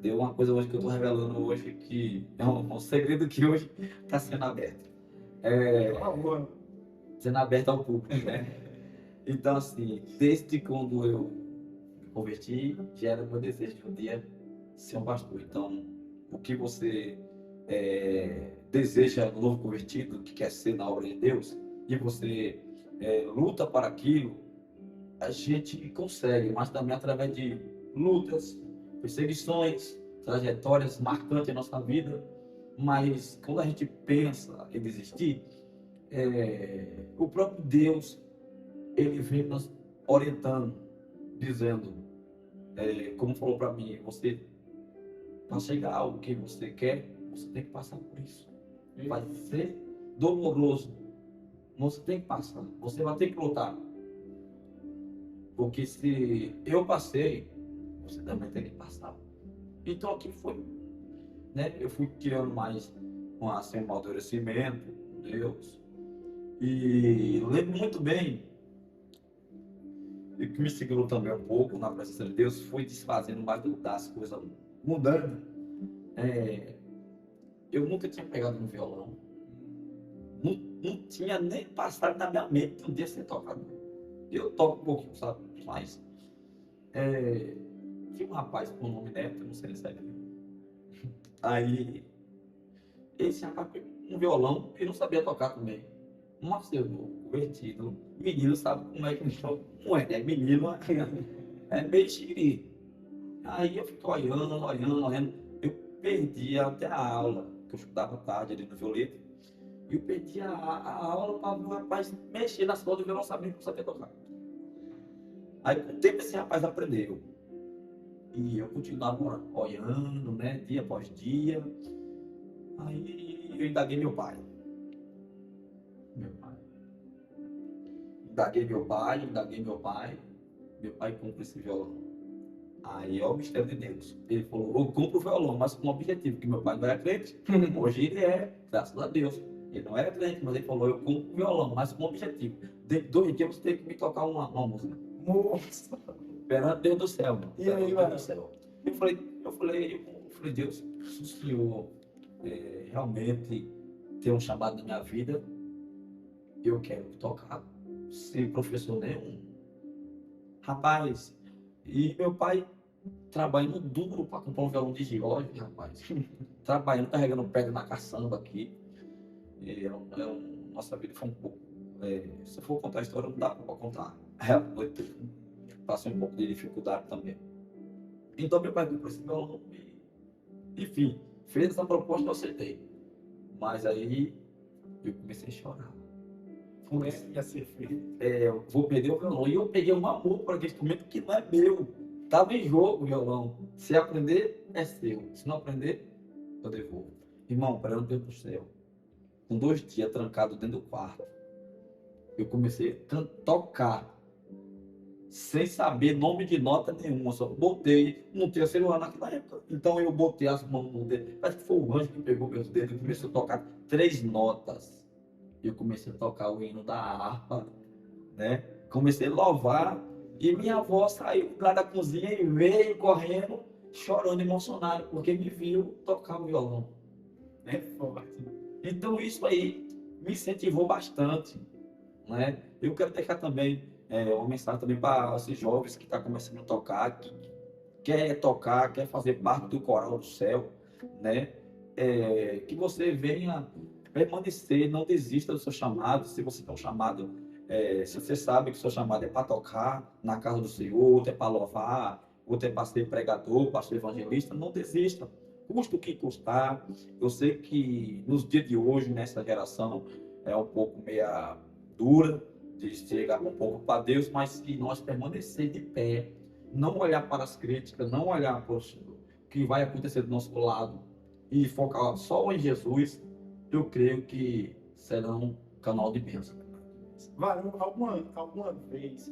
Deu uma coisa hoje que eu estou revelando hoje, que é um segredo que hoje está sendo aberto. Sendo aberto ao público, né? Então, assim, desde quando eu me converti, já era meu desejo de um dia ser um pastor. Então, o que você deseja no novo convertido, que quer ser na obra de Deus, e você luta para aquilo, a gente consegue, mas também através de lutas, perseguições, trajetórias marcantes em nossa vida. Mas quando a gente pensa em desistir, o próprio Deus, ele vem nos orientando, dizendo, como falou para mim, você, para chegar ao que você quer, você tem que passar por isso. Vai ser doloroso. Você tem que passar. Você vai ter que lutar. Porque se eu passei, você também tem que passar. Então aqui foi, né? Eu fui criando mais um amadurecimento, Deus. E lembro muito bem, e que me segurou também um pouco na presença de Deus, foi desfazendo mais das coisas, mudando. Eu nunca tinha pegado no violão. Não tinha nem passado na minha mente um dia sem tocar. Eu toco um pouquinho, sabe? Mas tinha um rapaz com o nome Neto, não sei se ele viu. Aí, esse rapaz pegou um violão e não sabia tocar também. Mas eu, convertido, menino sabe como é que toca. Não é, né? Menino é meio xiri. Aí eu fiquei olhando. Eu perdi até a aula, que eu estudava tarde ali no Violeta. E eu perdi a aula para o rapaz mexer nas cordas do violão, sabia que não sabia tocar. Aí com o tempo esse rapaz aprendeu. E eu continuava olhando, né, dia após dia. Aí eu indaguei meu pai. Indaguei meu pai. Meu pai compra esse violão. Aí é o mistério de Deus. Ele falou, eu compro o violão, mas com um objetivo, que meu pai não era crente. Hoje ele é, graças a Deus. Ele não era crente, mas ele falou, eu compro o violão, mas com um objetivo. Dentro de 2 dias você tem que me tocar uma música. Moça! Perante Deus do céu, mano. E aí, mano? Deus do céu. Eu falei, Deus, se o Senhor realmente tem um chamado na minha vida, eu quero tocar sem professor nenhum. Rapaz, e meu pai trabalhando duro para comprar um violão de George, rapaz. Trabalhando, carregando pedra na caçamba aqui. Nossa vida foi um pouco. Se eu for contar a história, não dá para contar. Passei um pouco de dificuldade também. Então meu pai comprou esse violão e, enfim, fez essa proposta, eu aceitei. Mas aí eu comecei a chorar. Como é que ia ser feito? Eu vou perder o violão. E eu peguei um amor para aquele instrumento que não é meu. Estava em jogo o violão. Se aprender, é seu. Se não aprender, eu devolvo. Irmão, para Deus do céu. Com 2 dias trancado dentro do quarto, eu comecei a tocar sem saber nome de nota nenhuma. Só botei, não tinha celular naquela época. Então eu botei as mãos no dedo. Parece que foi o anjo que pegou meus dedos e começou a tocar 3 notas. Eu comecei a tocar o hino da harpa, né? Comecei a louvar e minha avó saiu lá da cozinha e veio correndo, chorando, emocionada, porque me viu tocar o violão. É forte. Então isso aí me incentivou bastante, né? Eu quero deixar também uma mensagem também para esses jovens que estão começando a tocar, que quer tocar, quer fazer parte do coral do céu, né? Que você venha permanecer, não desista do seu chamado. Se você tem um chamado, se você sabe que o seu chamado é para tocar na casa do Senhor, outro é para louvar, outro é para ser pregador, para ser evangelista, não desista, custa o que custar. Eu sei que nos dias de hoje, nessa geração, é um pouco meia dura de chegar um pouco para Deus, mas se nós permanecer de pé, não olhar para as críticas, não olhar para o que vai acontecer do nosso lado e focar só em Jesus, eu creio que será um canal de bênção. Varão, alguma vez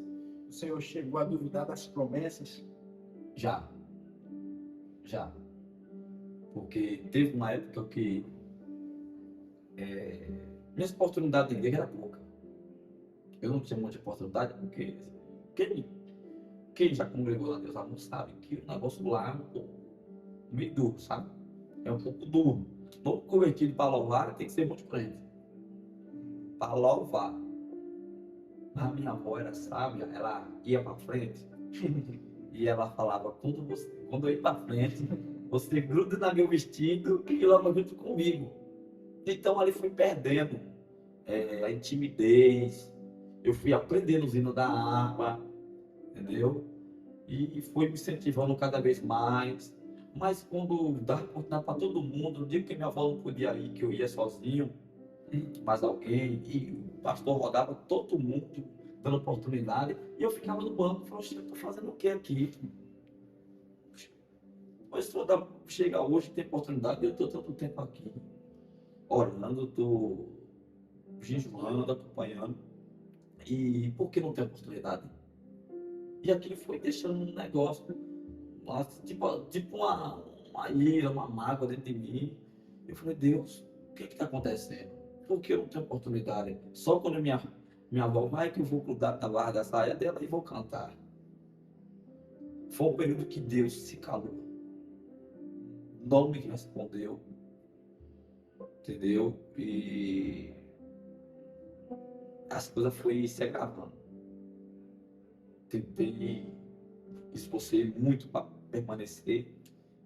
o Senhor chegou a duvidar das promessas? Já. Porque teve uma época que minhas oportunidades de igreja eram poucas. Eu não tinha muita oportunidade porque quem já congregou lá Deus lá não sabe que o negócio lá é um pouco meio duro, sabe? É um pouco duro. Todo convertido para louvar tem que ser muito crente. Para louvar. A minha avó era sábia, ela ia para frente e ela falava, quando eu ir para frente, Você gruda no meu vestido e lava junto comigo. Então ali fui perdendo a intimidez, eu fui aprendendo os hinos da harpa, entendeu? E fui me incentivando cada vez mais. Mas quando dava oportunidade para todo mundo, não digo que minha avó não podia ir, que eu ia sozinho, mas alguém, e o pastor rodava todo mundo dando oportunidade, e eu ficava no banco e falava, eu estou fazendo o que aqui? Mas toda chega hoje, tem oportunidade, eu estou tanto tempo aqui, orando, estou jejuando, acompanhando, e por que não tem oportunidade? E aquilo foi deixando um negócio, tipo uma ira, uma mágoa dentro de mim. Eu falei, Deus, o que está acontecendo? Por que eu não tenho oportunidade? Só quando minha avó vai que eu vou grudar na barra da saia dela e vou cantar. Foi um período que Deus se calou. Não me respondeu, entendeu? E as coisas foram se agravando. Tentei, esforcei muito para permanecer,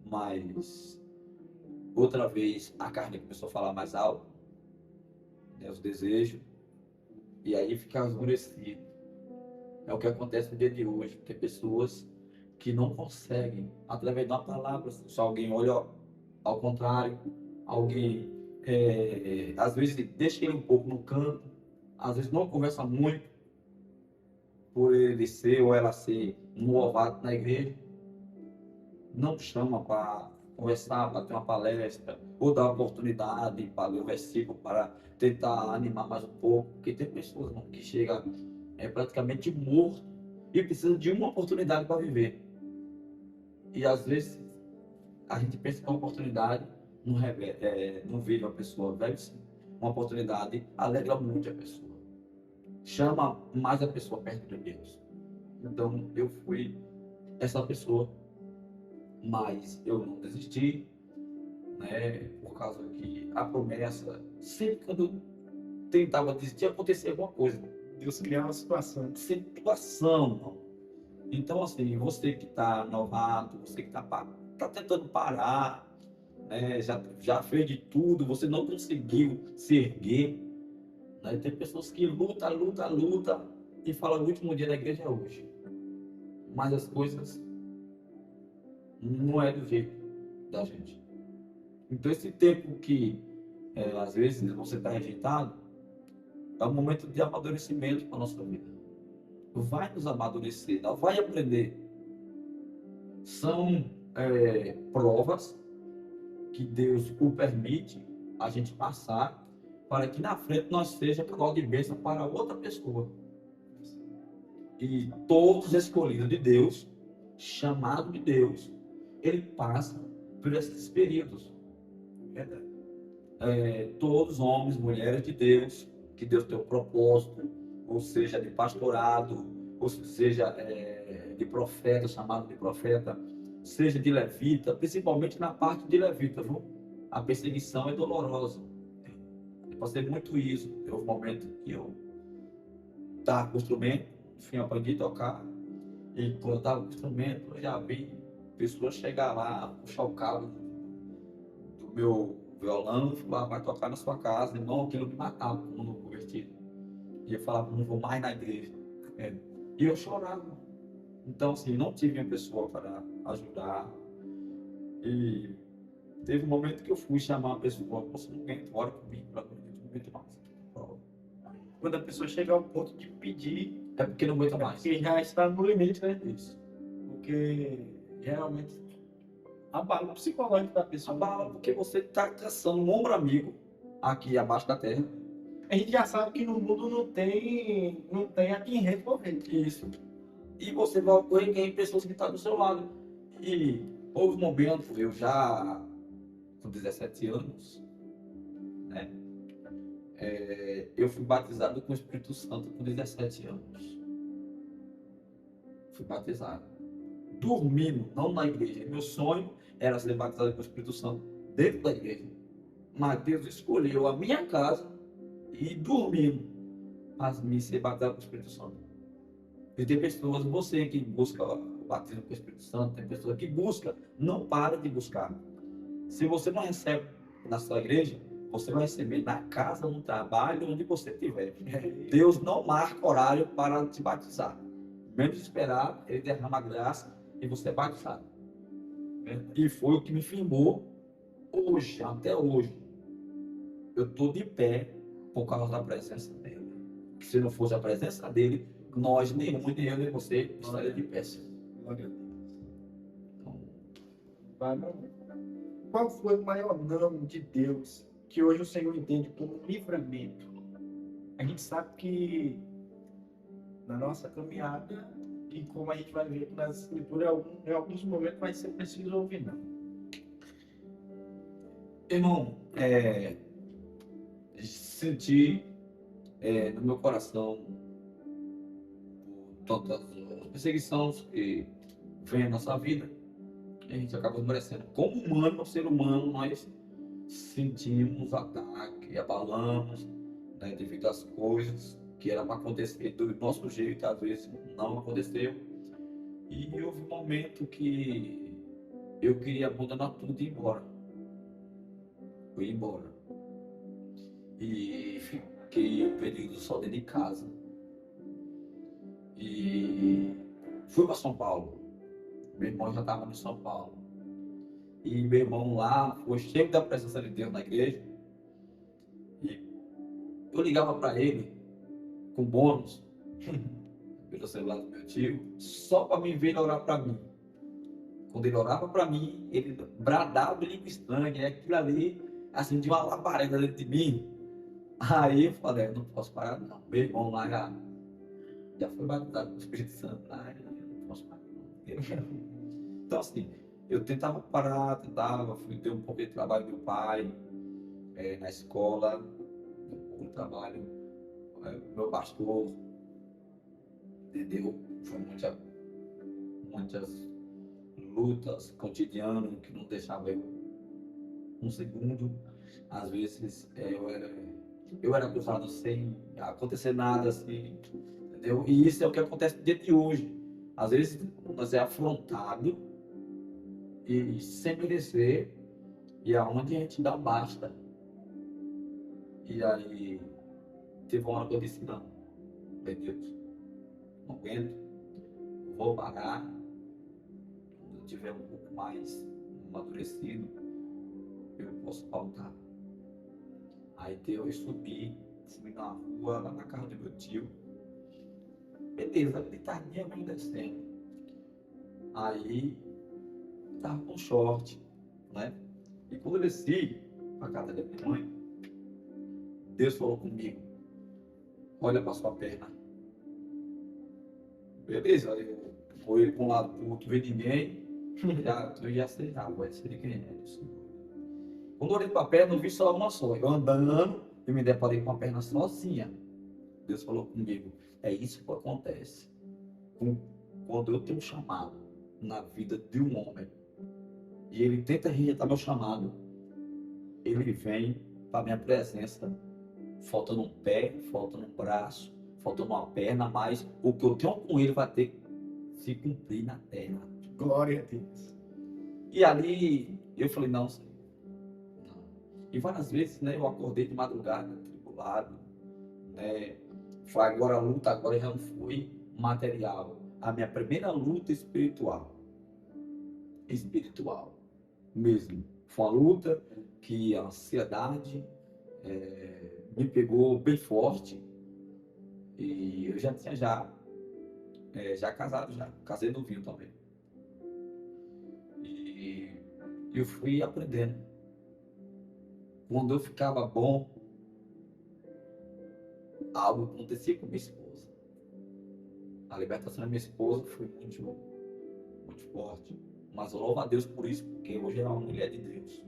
mas outra vez a carne começou a falar mais alto, né, os desejos, e aí fica endurecido. É o que acontece no dia de hoje. Tem pessoas que não conseguem, através de uma palavra, se alguém olha ao contrário, alguém às vezes deixa ele um pouco no canto, às vezes não conversa muito, por ele ser ou ela ser um novato na igreja, não chama para conversar, para ter uma palestra, ou dar oportunidade para ler o versículo, para tentar animar mais um pouco, porque tem pessoas que chegam praticamente morto e precisam de uma oportunidade para viver. E às vezes a gente pensa que uma oportunidade não vive a pessoa, vive sim. Uma oportunidade alegra muito a pessoa, chama mais a pessoa perto de Deus. Então eu fui essa pessoa, mas eu não desisti, né? Por causa que a promessa, sempre quando eu tentava desistir, acontecia alguma coisa. Deus criava uma situação. Situação, irmão. Então, assim, você que está novato, você que tá tentando parar, né? Já fez de tudo, você não conseguiu se erguer, né? Tem pessoas que luta e falam o último dia da igreja é hoje. Mas as coisas não é do jeito da gente. Então, esse tempo que às vezes você está rejeitado, é um momento de amadurecimento para a nossa vida. Vai nos amadurecer, vai aprender. São provas que Deus o permite a gente passar para que na frente nós seja canal de bênção para outra pessoa. E todos escolhidos de Deus, chamados de Deus, ele passa por esses períodos. Verdade. Todos homens, mulheres de Deus, que Deus tem um propósito, ou seja, de pastorado, ou seja, de profeta, chamado de profeta, seja de levita, principalmente na parte de levita, viu? A perseguição é dolorosa. Eu passei muito isso. Teve um momento que eu estava com o instrumento, enfim, aprendi a tocar, e quando eu estava com o instrumento, eu já vi pessoas chegar lá, puxar o cabo do meu violão e falar, vai tocar na sua casa, irmão, aquilo me matava, como não convertido. E eu falava, não vou mais na igreja. E eu chorava. Então, assim, não tive uma pessoa para ajudar. E teve um momento que eu fui chamar uma pessoa, você não aguenta, ora comigo, para não aguento mais. Quando a pessoa chega ao ponto de pedir, é porque não aguenta mais. Porque já está no limite, né? Isso. Porque realmente abala o psicológico da pessoa. Abala porque você está caçando um ombro amigo aqui abaixo da terra. A gente já sabe que no mundo não tem a quem recorrer. Isso. E você vai ocorrer em pessoas que estão do seu lado. E houve um momento, eu já com 17 anos, né? Eu fui batizado com o Espírito Santo com 17 anos. Fui batizado. Dormindo, não na igreja. Meu sonho era ser batizado com o Espírito Santo dentro da igreja. Mas Deus escolheu a minha casa e dormindo para me ser batizado com o Espírito Santo. E tem pessoas, você que busca o batismo com o Espírito Santo, tem pessoa que busca, não para de buscar. Se você não recebe na sua igreja, você vai receber na casa, no trabalho, onde você estiver. Deus não marca horário para te batizar. Menos esperar, Ele derrama a graça e você é batizado. E foi o que me firmou hoje, até hoje. Eu estou de pé por causa da presença dele. Se não fosse a presença dele, nós, nem eu, nem você, estaria de pé. Glória a Deus. Vai, meu irmão. Qual foi o maior não de Deus que hoje o Senhor entende como um livramento? A gente sabe que na nossa caminhada, e como a gente vai ver nas escrituras, em alguns momentos vai ser preciso ouvir não. Irmão, senti no meu coração por tantas perseguições que vem na nossa vida, a gente acaba merecendo. Como humano, ser humano, nós sentimos ataque, abalamos, né, devido às coisas que eram para acontecer do nosso jeito, às vezes não aconteceu. E houve um momento que eu queria abandonar tudo e ir embora. Fui embora. E fiquei um período só dentro de casa. E fui para São Paulo. Meu irmão já estava em São Paulo. E meu irmão lá foi cheio da presença de Deus na igreja. E eu ligava para ele com bônus pelo celular do meu tio, só para me ver ele orar para mim. Quando ele orava para mim, ele bradava em língua estranha, e aquilo ali acendia uma labareda dentro de mim. Aí eu falei, não posso parar não. Meu irmão lá já foi batizado com o Espírito Santo. Eu não posso parar não. Então assim, eu tentava parar, fui ter um pouco de trabalho do meu pai, na escola, um pouco de trabalho, meu pastor, entendeu? Foi muitas lutas cotidianas que não deixavam eu um segundo. Às vezes eu era acusado sem acontecer nada assim, entendeu? E isso é o que acontece no dia de hoje. Às vezes nós é afrontado e sem merecer, e aonde a gente dá basta. E aí teve uma hora que eu disse, não, meu Deus, não aguento, vou parar. Quando eu tiver um pouco mais amadurecido, eu posso faltar. Aí eu fui na rua, lá na casa do meu tio. Beleza, de tardinha vem descendo. Aí tava com short, né? E quando eu desci pra casa da minha mãe, Deus falou comigo, olha pra sua perna. Beleza, eu fui para um lado pro outro, ver ninguém, eu já sei, vai ser de quem é isso. Quando eu olhei para a perna, eu vi só uma só. Eu andando e me deparei com a perna sozinha. Deus falou comigo, é isso que acontece quando eu tenho um chamado na vida de um homem e ele tenta rejeitar meu chamado, ele vem para minha presença, faltando um pé, faltando um braço, faltando uma perna, mas o que eu tenho com ele vai ter que se cumprir na terra. Glória a Deus. E ali eu falei, não, Senhor. Não. E várias vezes, né, eu acordei de madrugada, tribulado, né? Foi agora a luta, agora já não foi material. A minha primeira luta espiritual mesmo. Foi uma luta que a ansiedade me pegou bem forte. E eu já tinha já casado, casei novinho também. E eu fui aprendendo. Quando eu ficava bom, algo acontecia com minha esposa. A libertação da minha esposa foi muito, muito forte. Mas eu louvo a Deus por isso, porque hoje ela é uma mulher de Deus.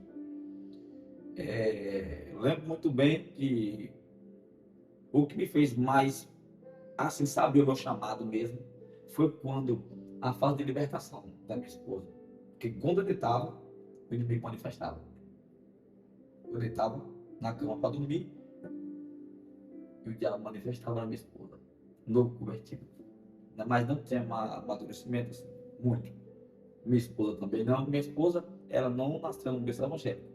Eu lembro muito bem que o que me fez mais assim saber o meu chamado mesmo foi quando a fase de libertação da minha esposa. Porque quando eu deitava, o inimigo manifestava. Eu deitava na cama para dormir e o diabo manifestava na minha esposa. Novo convertido. Mas não tinha amadurecimento assim. muito. Minha esposa também não. Minha esposa, ela não nasceu no berço evangélico.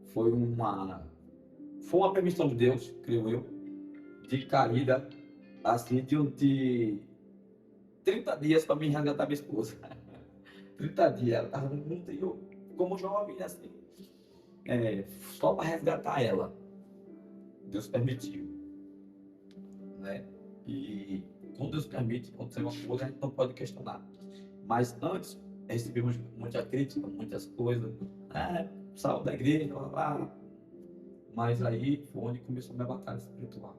Foi uma permissão de Deus, creio eu, de caída, assim, de 30 dias para mim resgatar minha esposa. 30 dias, ela estava no mundo e eu, como jovem, assim, só para resgatar ela. Deus permitiu, né? E quando Deus permite acontecer uma coisa, a gente não pode questionar. Mas antes, recebemos muita crítica, muitas coisas. Saiu da igreja, blá, blá. Mas aí foi onde começou a minha batalha espiritual.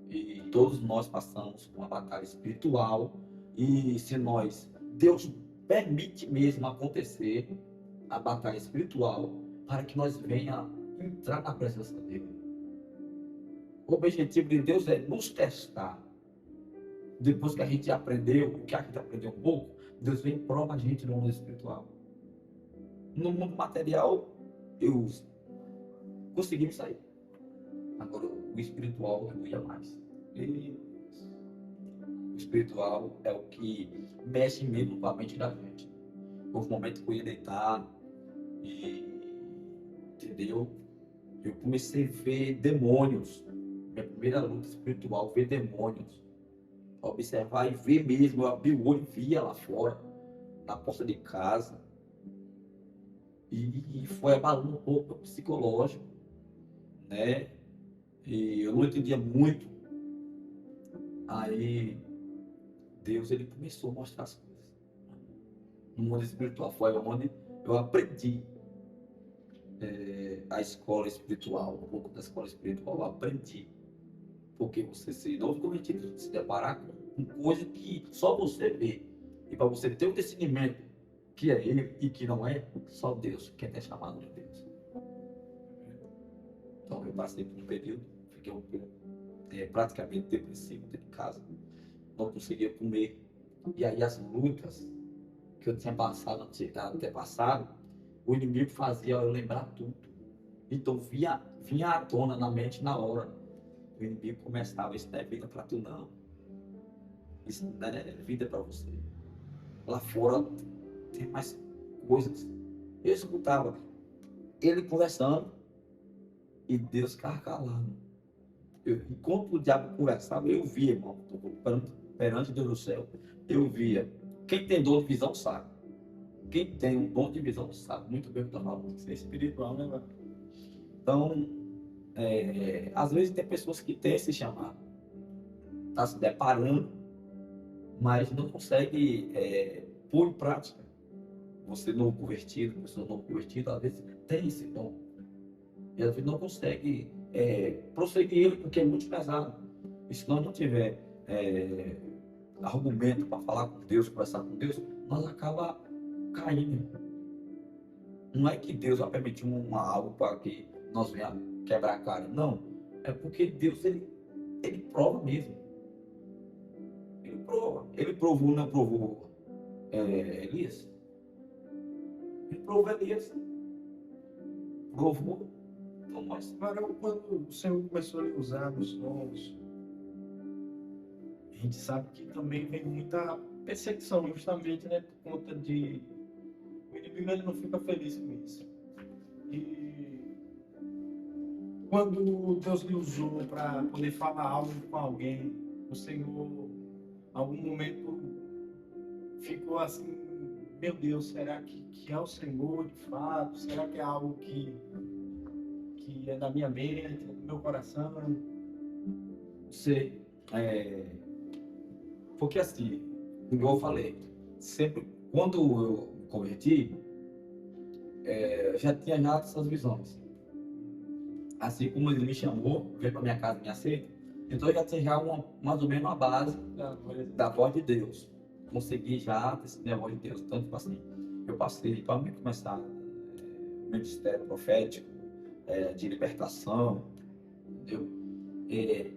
E todos nós passamos por uma batalha espiritual. E se Deus permite mesmo acontecer a batalha espiritual para que nós venha entrar na presença dele. O objetivo de Deus é nos testar. Depois que a gente aprendeu, o que a gente aprendeu um pouco, Deus vem e prova a gente no mundo espiritual. No mundo material, eu consegui me sair. Agora, o espiritual não ia mais. O espiritual é o que mexe mesmo com a mente da gente. Houve um momento que eu ia deitar e, entendeu? Eu comecei a ver demônios. Minha primeira luta espiritual, ver demônios. Observar e ver mesmo. Eu abri o olho e via lá fora, na porta de casa. E foi abalando um pouco o psicológico, né? E eu não entendia muito. Aí Deus, ele começou a mostrar as coisas. No mundo espiritual foi onde eu aprendi a escola espiritual, um pouco da escola espiritual eu aprendi. Porque você ser novo convertido, se deparar com coisa que só você vê. E para você ter um discernimento que é ele e que não é, só Deus que é chamado de Deus. Então eu passei por um período, fiquei praticamente depressivo dentro de casa, não conseguia comer. E aí as lutas que eu tinha passado, o inimigo fazia eu lembrar tudo. Então vinha à tona na mente na hora. O inimigo começava, isso não é vida para tu não. Isso não é vida para você. Lá fora tem mais coisas. Eu escutava ele conversando e Deus calando. Enquanto o diabo conversava, eu via, irmão, perante Deus do céu, eu via. Quem tem dom de visão sabe. Quem tem um dom de visão sabe muito bem o que está falando. Isso é espiritual, né, mano? Então, às vezes tem pessoas que têm esse chamado, está se deparando, mas não consegue pôr em prática. Você não convertido, pessoa não convertida, às vezes tem esse dom. E às vezes não consegue prosseguir ele porque é muito pesado. E se nós não tiver argumento para falar com Deus, conversar com Deus, nós acaba caindo. Não é que Deus vai permitir algo para que nós venhamos quebrar a cara. Não. É porque Deus, ele prova mesmo. Ele prova. Ele provou, não provou Elias? Ele provou Elias. Provou. Então, mas quando o Senhor começou a usar nos dons, a gente sabe que também vem muita perseguição, justamente, né, por conta de o inimigo, ele não fica feliz com isso. E quando Deus lhe usou para poder falar algo com alguém, o Senhor, em algum momento, ficou assim: meu Deus, será que é o Senhor de fato? Será que é algo que é da minha mente, do meu coração? sei. Porque assim, igual eu falei, sempre, quando eu me converti, eu já tinha já essas visões. Assim como ele me chamou, veio para minha casa, me aceita, então eu já tinha já mais ou menos uma base da voz de Deus. Consegui já ter a voz de Deus. Então, tipo assim, eu passei para mim começar o ministério profético, de libertação, entendeu?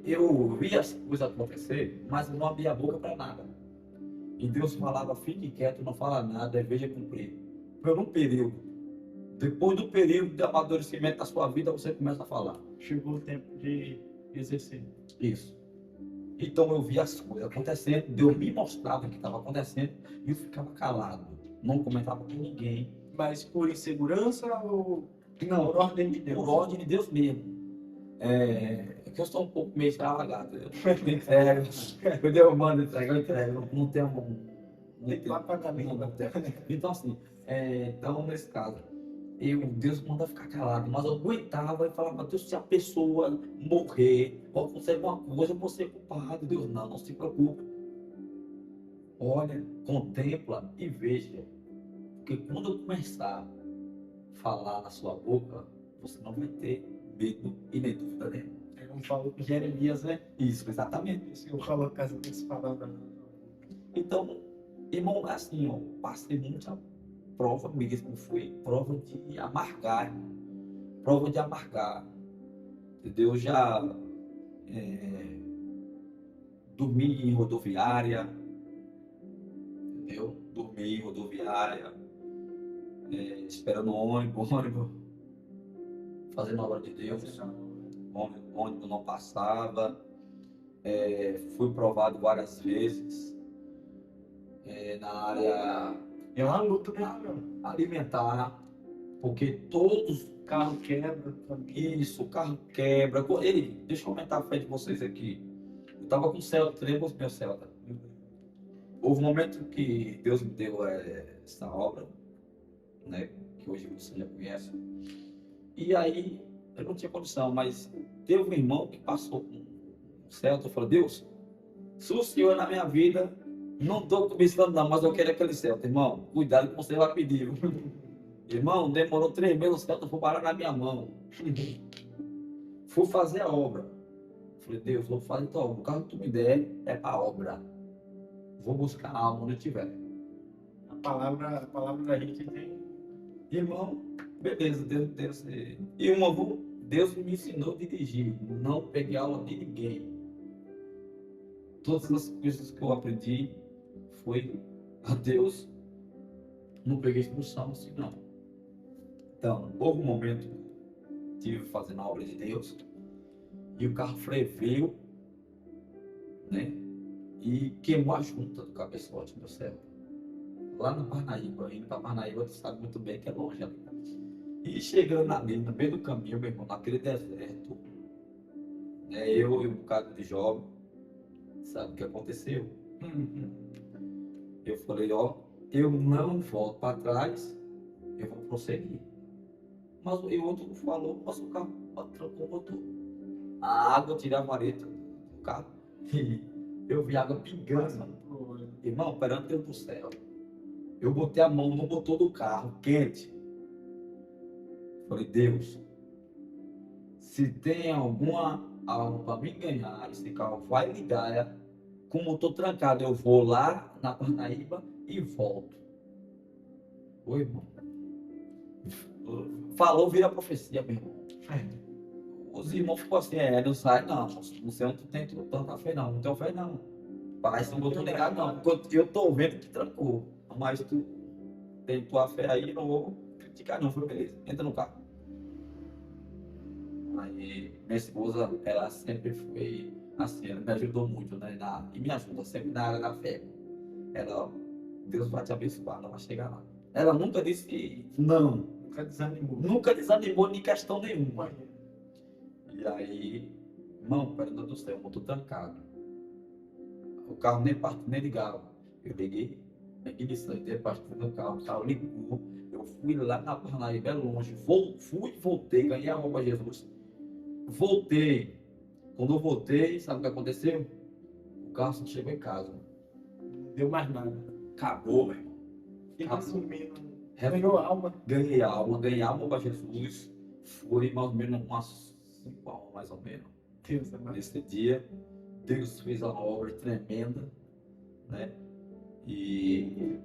Eu via as coisas acontecer, mas não abria a boca para nada. E Deus falava: fique quieto, não fala nada, veja cumprir. Por um período. Depois do período de amadurecimento da sua vida, você começa a falar. Chegou o tempo de exercer. Isso. Então eu via as coisas acontecendo, Deus me mostrava o que estava acontecendo e eu ficava calado, não comentava com ninguém. Mas por insegurança ou Não, por ordem de Deus? por ordem de Deus mesmo. É que eu sou um pouco meio extravagante. Eu entrego, quando eu mando entregar, eu entrego. Não tenho Tem que lá pagamento. não tenho. Então, assim, então, nesse caso, Deus manda ficar calado, mas eu aguentava e falava, Deus, se a pessoa morrer ou acontecer alguma coisa, eu vou ser culpado. Deus, não se preocupe. Olha, contempla e veja. Porque quando eu começar a falar na sua boca, você não vai ter medo e nem dúvida nenhuma. Ele não falou com Jeremias, né? Isso, exatamente. O Senhor falou com as palavras. Então, irmão, assim, ó, passei muita prova mesmo, foi prova de amargar, irmão. Prova de amargar. Entendeu? Já dormi em rodoviária, entendeu? Dormi em rodoviária, esperando ônibus, fazendo a obra de Deus, ônibus não passava. Fui provado várias vezes na área É uma luta, né? alimentar, porque todos Carro quebra. isso, o carro quebra. Deixa eu aumentar a fé de vocês aqui. Eu tava com o Celta, lembra o meu Celta? Houve um momento que Deus me deu essa obra, né? Que hoje você já conhece. E aí, eu não tinha condição, mas teve um irmão que passou com o Celta. Eu falei, Deus, se o Senhor na minha vida, não estou começando não, mas eu quero aquele Celta. Irmão, cuidado que você vai pedir. Irmão, demorou 3 meses, o Celta foi parar na minha mão. Fui fazer a obra. Falei, Deus, vou fazer tua obra. O carro que tu me der é para obra. Vou buscar a alma onde eu estiver. A palavra da gente tem. Irmão, beleza, Deus. E Deus me ensinou a dirigir. Não peguei aula de ninguém. Todas as coisas que eu aprendi foi a Deus. Não peguei instrução assim, não. Então, houve um momento que estive fazendo a obra de Deus e o carro freio, né? E queimou a junta do cabeçote do meu céu. Lá na Parnaíba, indo para Parnaíba, você sabe muito bem que é longe ali. E chegando ali, no meio do caminho, meu irmão, naquele deserto, né? Eu e um bocado de jovem, sabe o que aconteceu? Eu falei, ó, eu não volto para trás, eu vou prosseguir. Mas o outro falou, mas o carro trancou o motor. A água tirava a vareta do carro e eu vi água pingando. Irmão, perante Deus do céu, eu botei a mão no motor do carro, quente. Falei, Deus, se tem alguma alma para me ganhar, esse carro vai ligar, com o motor trancado, eu vou lá na Parnaíba e volto. Oi, irmão. Falou, vira profecia, meu irmão. Os irmãos ficou assim, não sai, não. Você não tem tanta fé, não. Não tenho fé, não. Parece que não botou ligado, não. Eu tô vendo que trancou. Mas tu tem tua fé aí, não vou criticar, não. Foi beleza. Entra no carro. Aí, minha esposa, ela sempre foi assim, ela me ajudou muito, né? E me ajuda sempre na área da fé. Ela, Deus vai te abençoar, ela vai chegar lá. Ela nunca disse que não. Nunca desanimou. Nunca desanimou em questão nenhuma. E aí, irmão, pelo Deus do céu, motor trancado. O carro nem partiu, nem ligava. Eu liguei, ignição, dei partiu no carro, o carro ligou. Eu fui lá na Parnaíba, longe. Fui, voltei, ganhei a roupa Jesus. Voltei. Quando eu voltei, sabe o que aconteceu? O carro só chegou em casa. Não deu mais nada. Acabou, meu irmão. E resumindo, Ganhou alma. Ganhei alma para Jesus. Foi mais ou menos umas 5 almas, mais ou menos. Deus amado. Nesse dia, Deus fez uma obra tremenda, né? E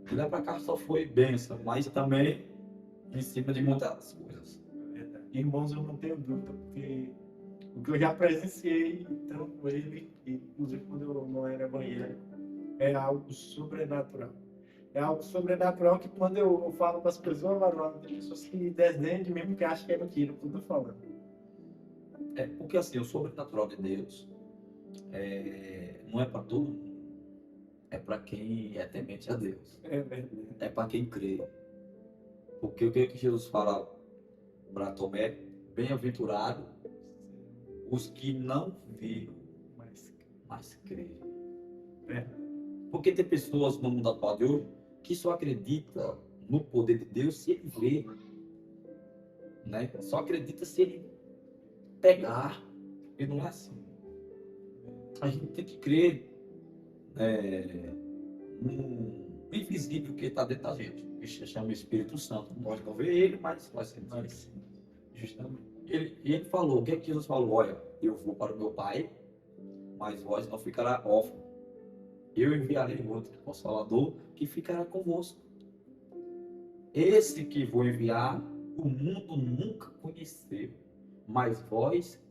de lá para cá só foi bênção, mas também em cima de muitas coisas. Irmãos, eu não tenho dúvida, porque o que eu já presenciei então com ele, inclusive quando eu não era evangélico, é algo sobrenatural. É algo sobrenatural que quando eu falo para as pessoas, tem pessoas que desdenham de mim porque acham que é mentira o que eu estou falando. Porque assim, o sobrenatural de Deus não é para todo mundo, é para quem é temente a Deus, É verdade. é para quem crê. Porque o que Jesus fala para Tomé? Bem-aventurado os que não viram, Mas, mas creem. é, Porque tem pessoas no mundo atual de hoje que só acredita no poder de Deus se ele vê, né? Só acredita se ele pegar. E não é assim. A gente tem que crer no invisível que está dentro da gente. Isso se chama Espírito Santo. Nós não vê ele, mas nós sentimos. justamente. Ele falou, o que é que Jesus falou? Olha, eu vou para o meu Pai, mas vós não ficará órfão. Eu enviarei outro Consolador que ficará convosco. Esse que vou enviar, o mundo nunca conheceu, mas vós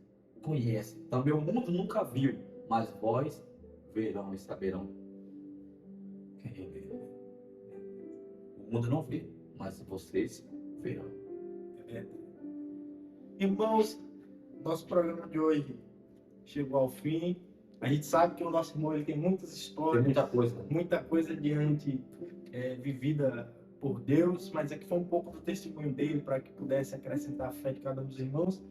conhecem. Também o mundo nunca viu, mas vós verão e saberão quem ele é. O mundo não vê, mas vocês verão. Irmãos, nosso programa de hoje chegou ao fim. A gente sabe que o nosso irmão ele tem muitas Tem histórias, muita coisa. diante vivida por Deus, mas aqui foi um pouco do testemunho dele para que pudesse acrescentar a fé de cada um dos irmãos.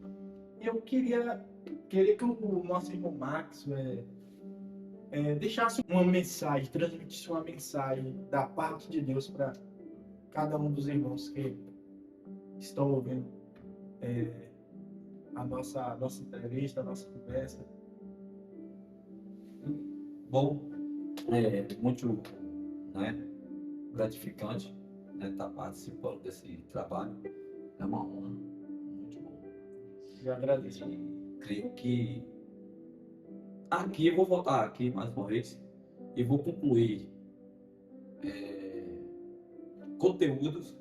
E eu queria que o nosso irmão Max deixasse uma mensagem, transmitisse uma mensagem da parte de Deus para cada um dos irmãos que estão ouvindo a nossa entrevista, a nossa conversa. Bom, muito, né, gratificante, né, estar participando desse trabalho. É uma honra, muito bom. Eu agradeço. E creio que aqui eu vou voltar aqui mais uma vez e vou concluir conteúdos,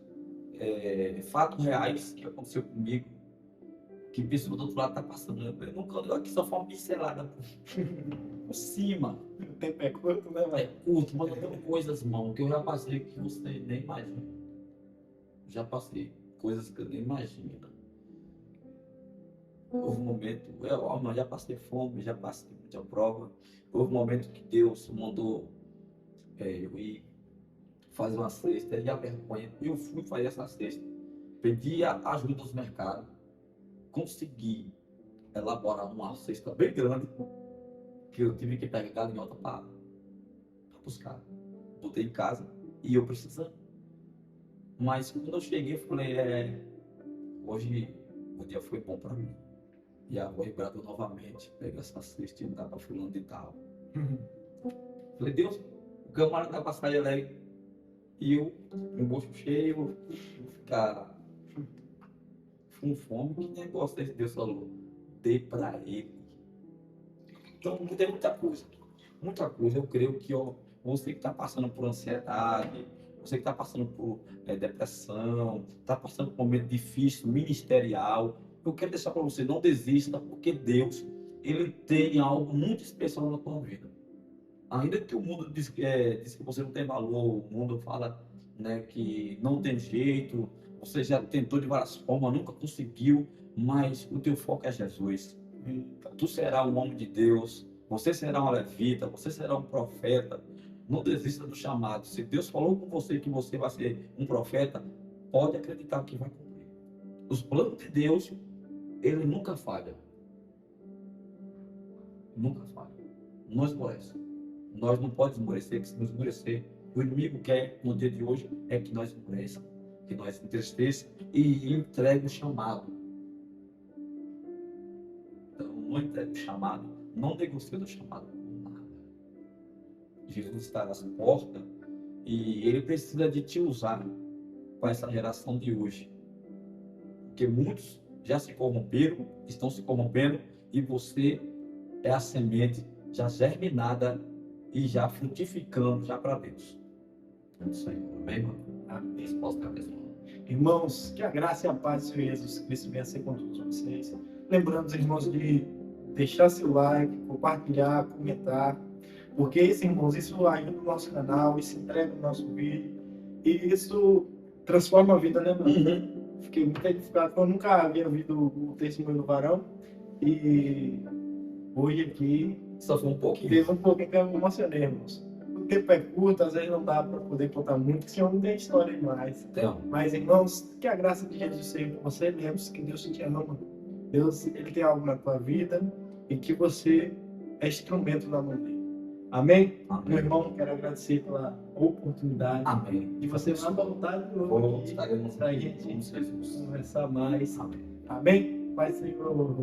fatos reais que aconteceu comigo, que pessoa do outro lado está passando. Eu nunca, aqui só foi uma pincelada por cima. O tempo é curto, né, É velho? curto, mas eu tenho coisas, mano, que eu já passei que você nem imagina. Já passei coisas que eu nem imagino. Houve um momento, eu já passei fome, já passei muita prova. Houve um momento que Deus mandou eu ir fazer uma cesta e a vergonha. Eu fui fazer essa cesta. Pedi a ajuda dos mercados. Consegui elaborar uma cesta bem grande que eu tive que pegar galinhota para buscar. Botei em casa e eu precisando. Mas quando eu cheguei, eu falei, hoje o dia foi bom para mim. E a avó Ibrado novamente pega essa cesta e dá para fulano de tal. Falei, Deus, o camarada dá para sair alegre. E eu, com o bolso cheio, vou ficar com fome. Que negócio desse Deus falou? Dê para ele. Então, tem muita coisa. Muita coisa. Eu creio que você que está passando por ansiedade, você que está passando por depressão, está passando por um momento difícil, ministerial, eu quero deixar para você, não desista, porque Deus, Ele tem algo muito especial na tua vida. Ainda que o mundo diz que você não tem valor, o mundo fala, né, que não tem jeito, você já tentou de várias formas, nunca conseguiu, mas o teu foco é Jesus. Tu será um homem de Deus, você será um levita, você será um profeta. Não desista do chamado. Se Deus falou com você que você vai ser um profeta, pode acreditar que vai cumprir. Os planos de Deus, ele nunca falha. Nunca falha. Não esmorece. Nós não podemos esmorecer, que se nos esmorecer, o inimigo quer, no dia de hoje, é que nós esmoreça, que nós entristeça e entregue o chamado. Então, não entregue o chamado, não negocie o chamado por nada. Jesus está nas portas e ele precisa de te usar para essa geração de hoje. Porque muitos já se corromperam, estão se corrompendo, e você é a semente já germinada e já frutificando já para Deus. É isso aí, amém, mano? Amém. Resposta mesmo. Irmãos, que a graça e a paz do Senhor Jesus Cristo venha ser com todos vocês. Lembrando, irmãos, de deixar seu like, compartilhar, comentar, porque isso ajuda o nosso canal, isso entrega o nosso vídeo, e isso transforma a vida, né, mano? Fiquei muito edificado, porque eu nunca havia ouvido o testemunho do varão, e hoje aqui Só foi um pouquinho. Fez um pouquinho que eu me emocionei, irmãos. O tempo é curto, às vezes não dá para poder contar muito, porque senão não tem história demais. Então, Mas, irmãos, que a graça de Jesus seja com você. Lembre-se que Deus te ama. Deus, Ele tem algo na tua vida e que você é instrumento na mão dele. Amém? Amém. Meu irmão, quero agradecer pela oportunidade amém. de você voltar de novo aqui Estaremos para a gente com Jesus. conversar mais. Amém. Amém? Pai, Senhor.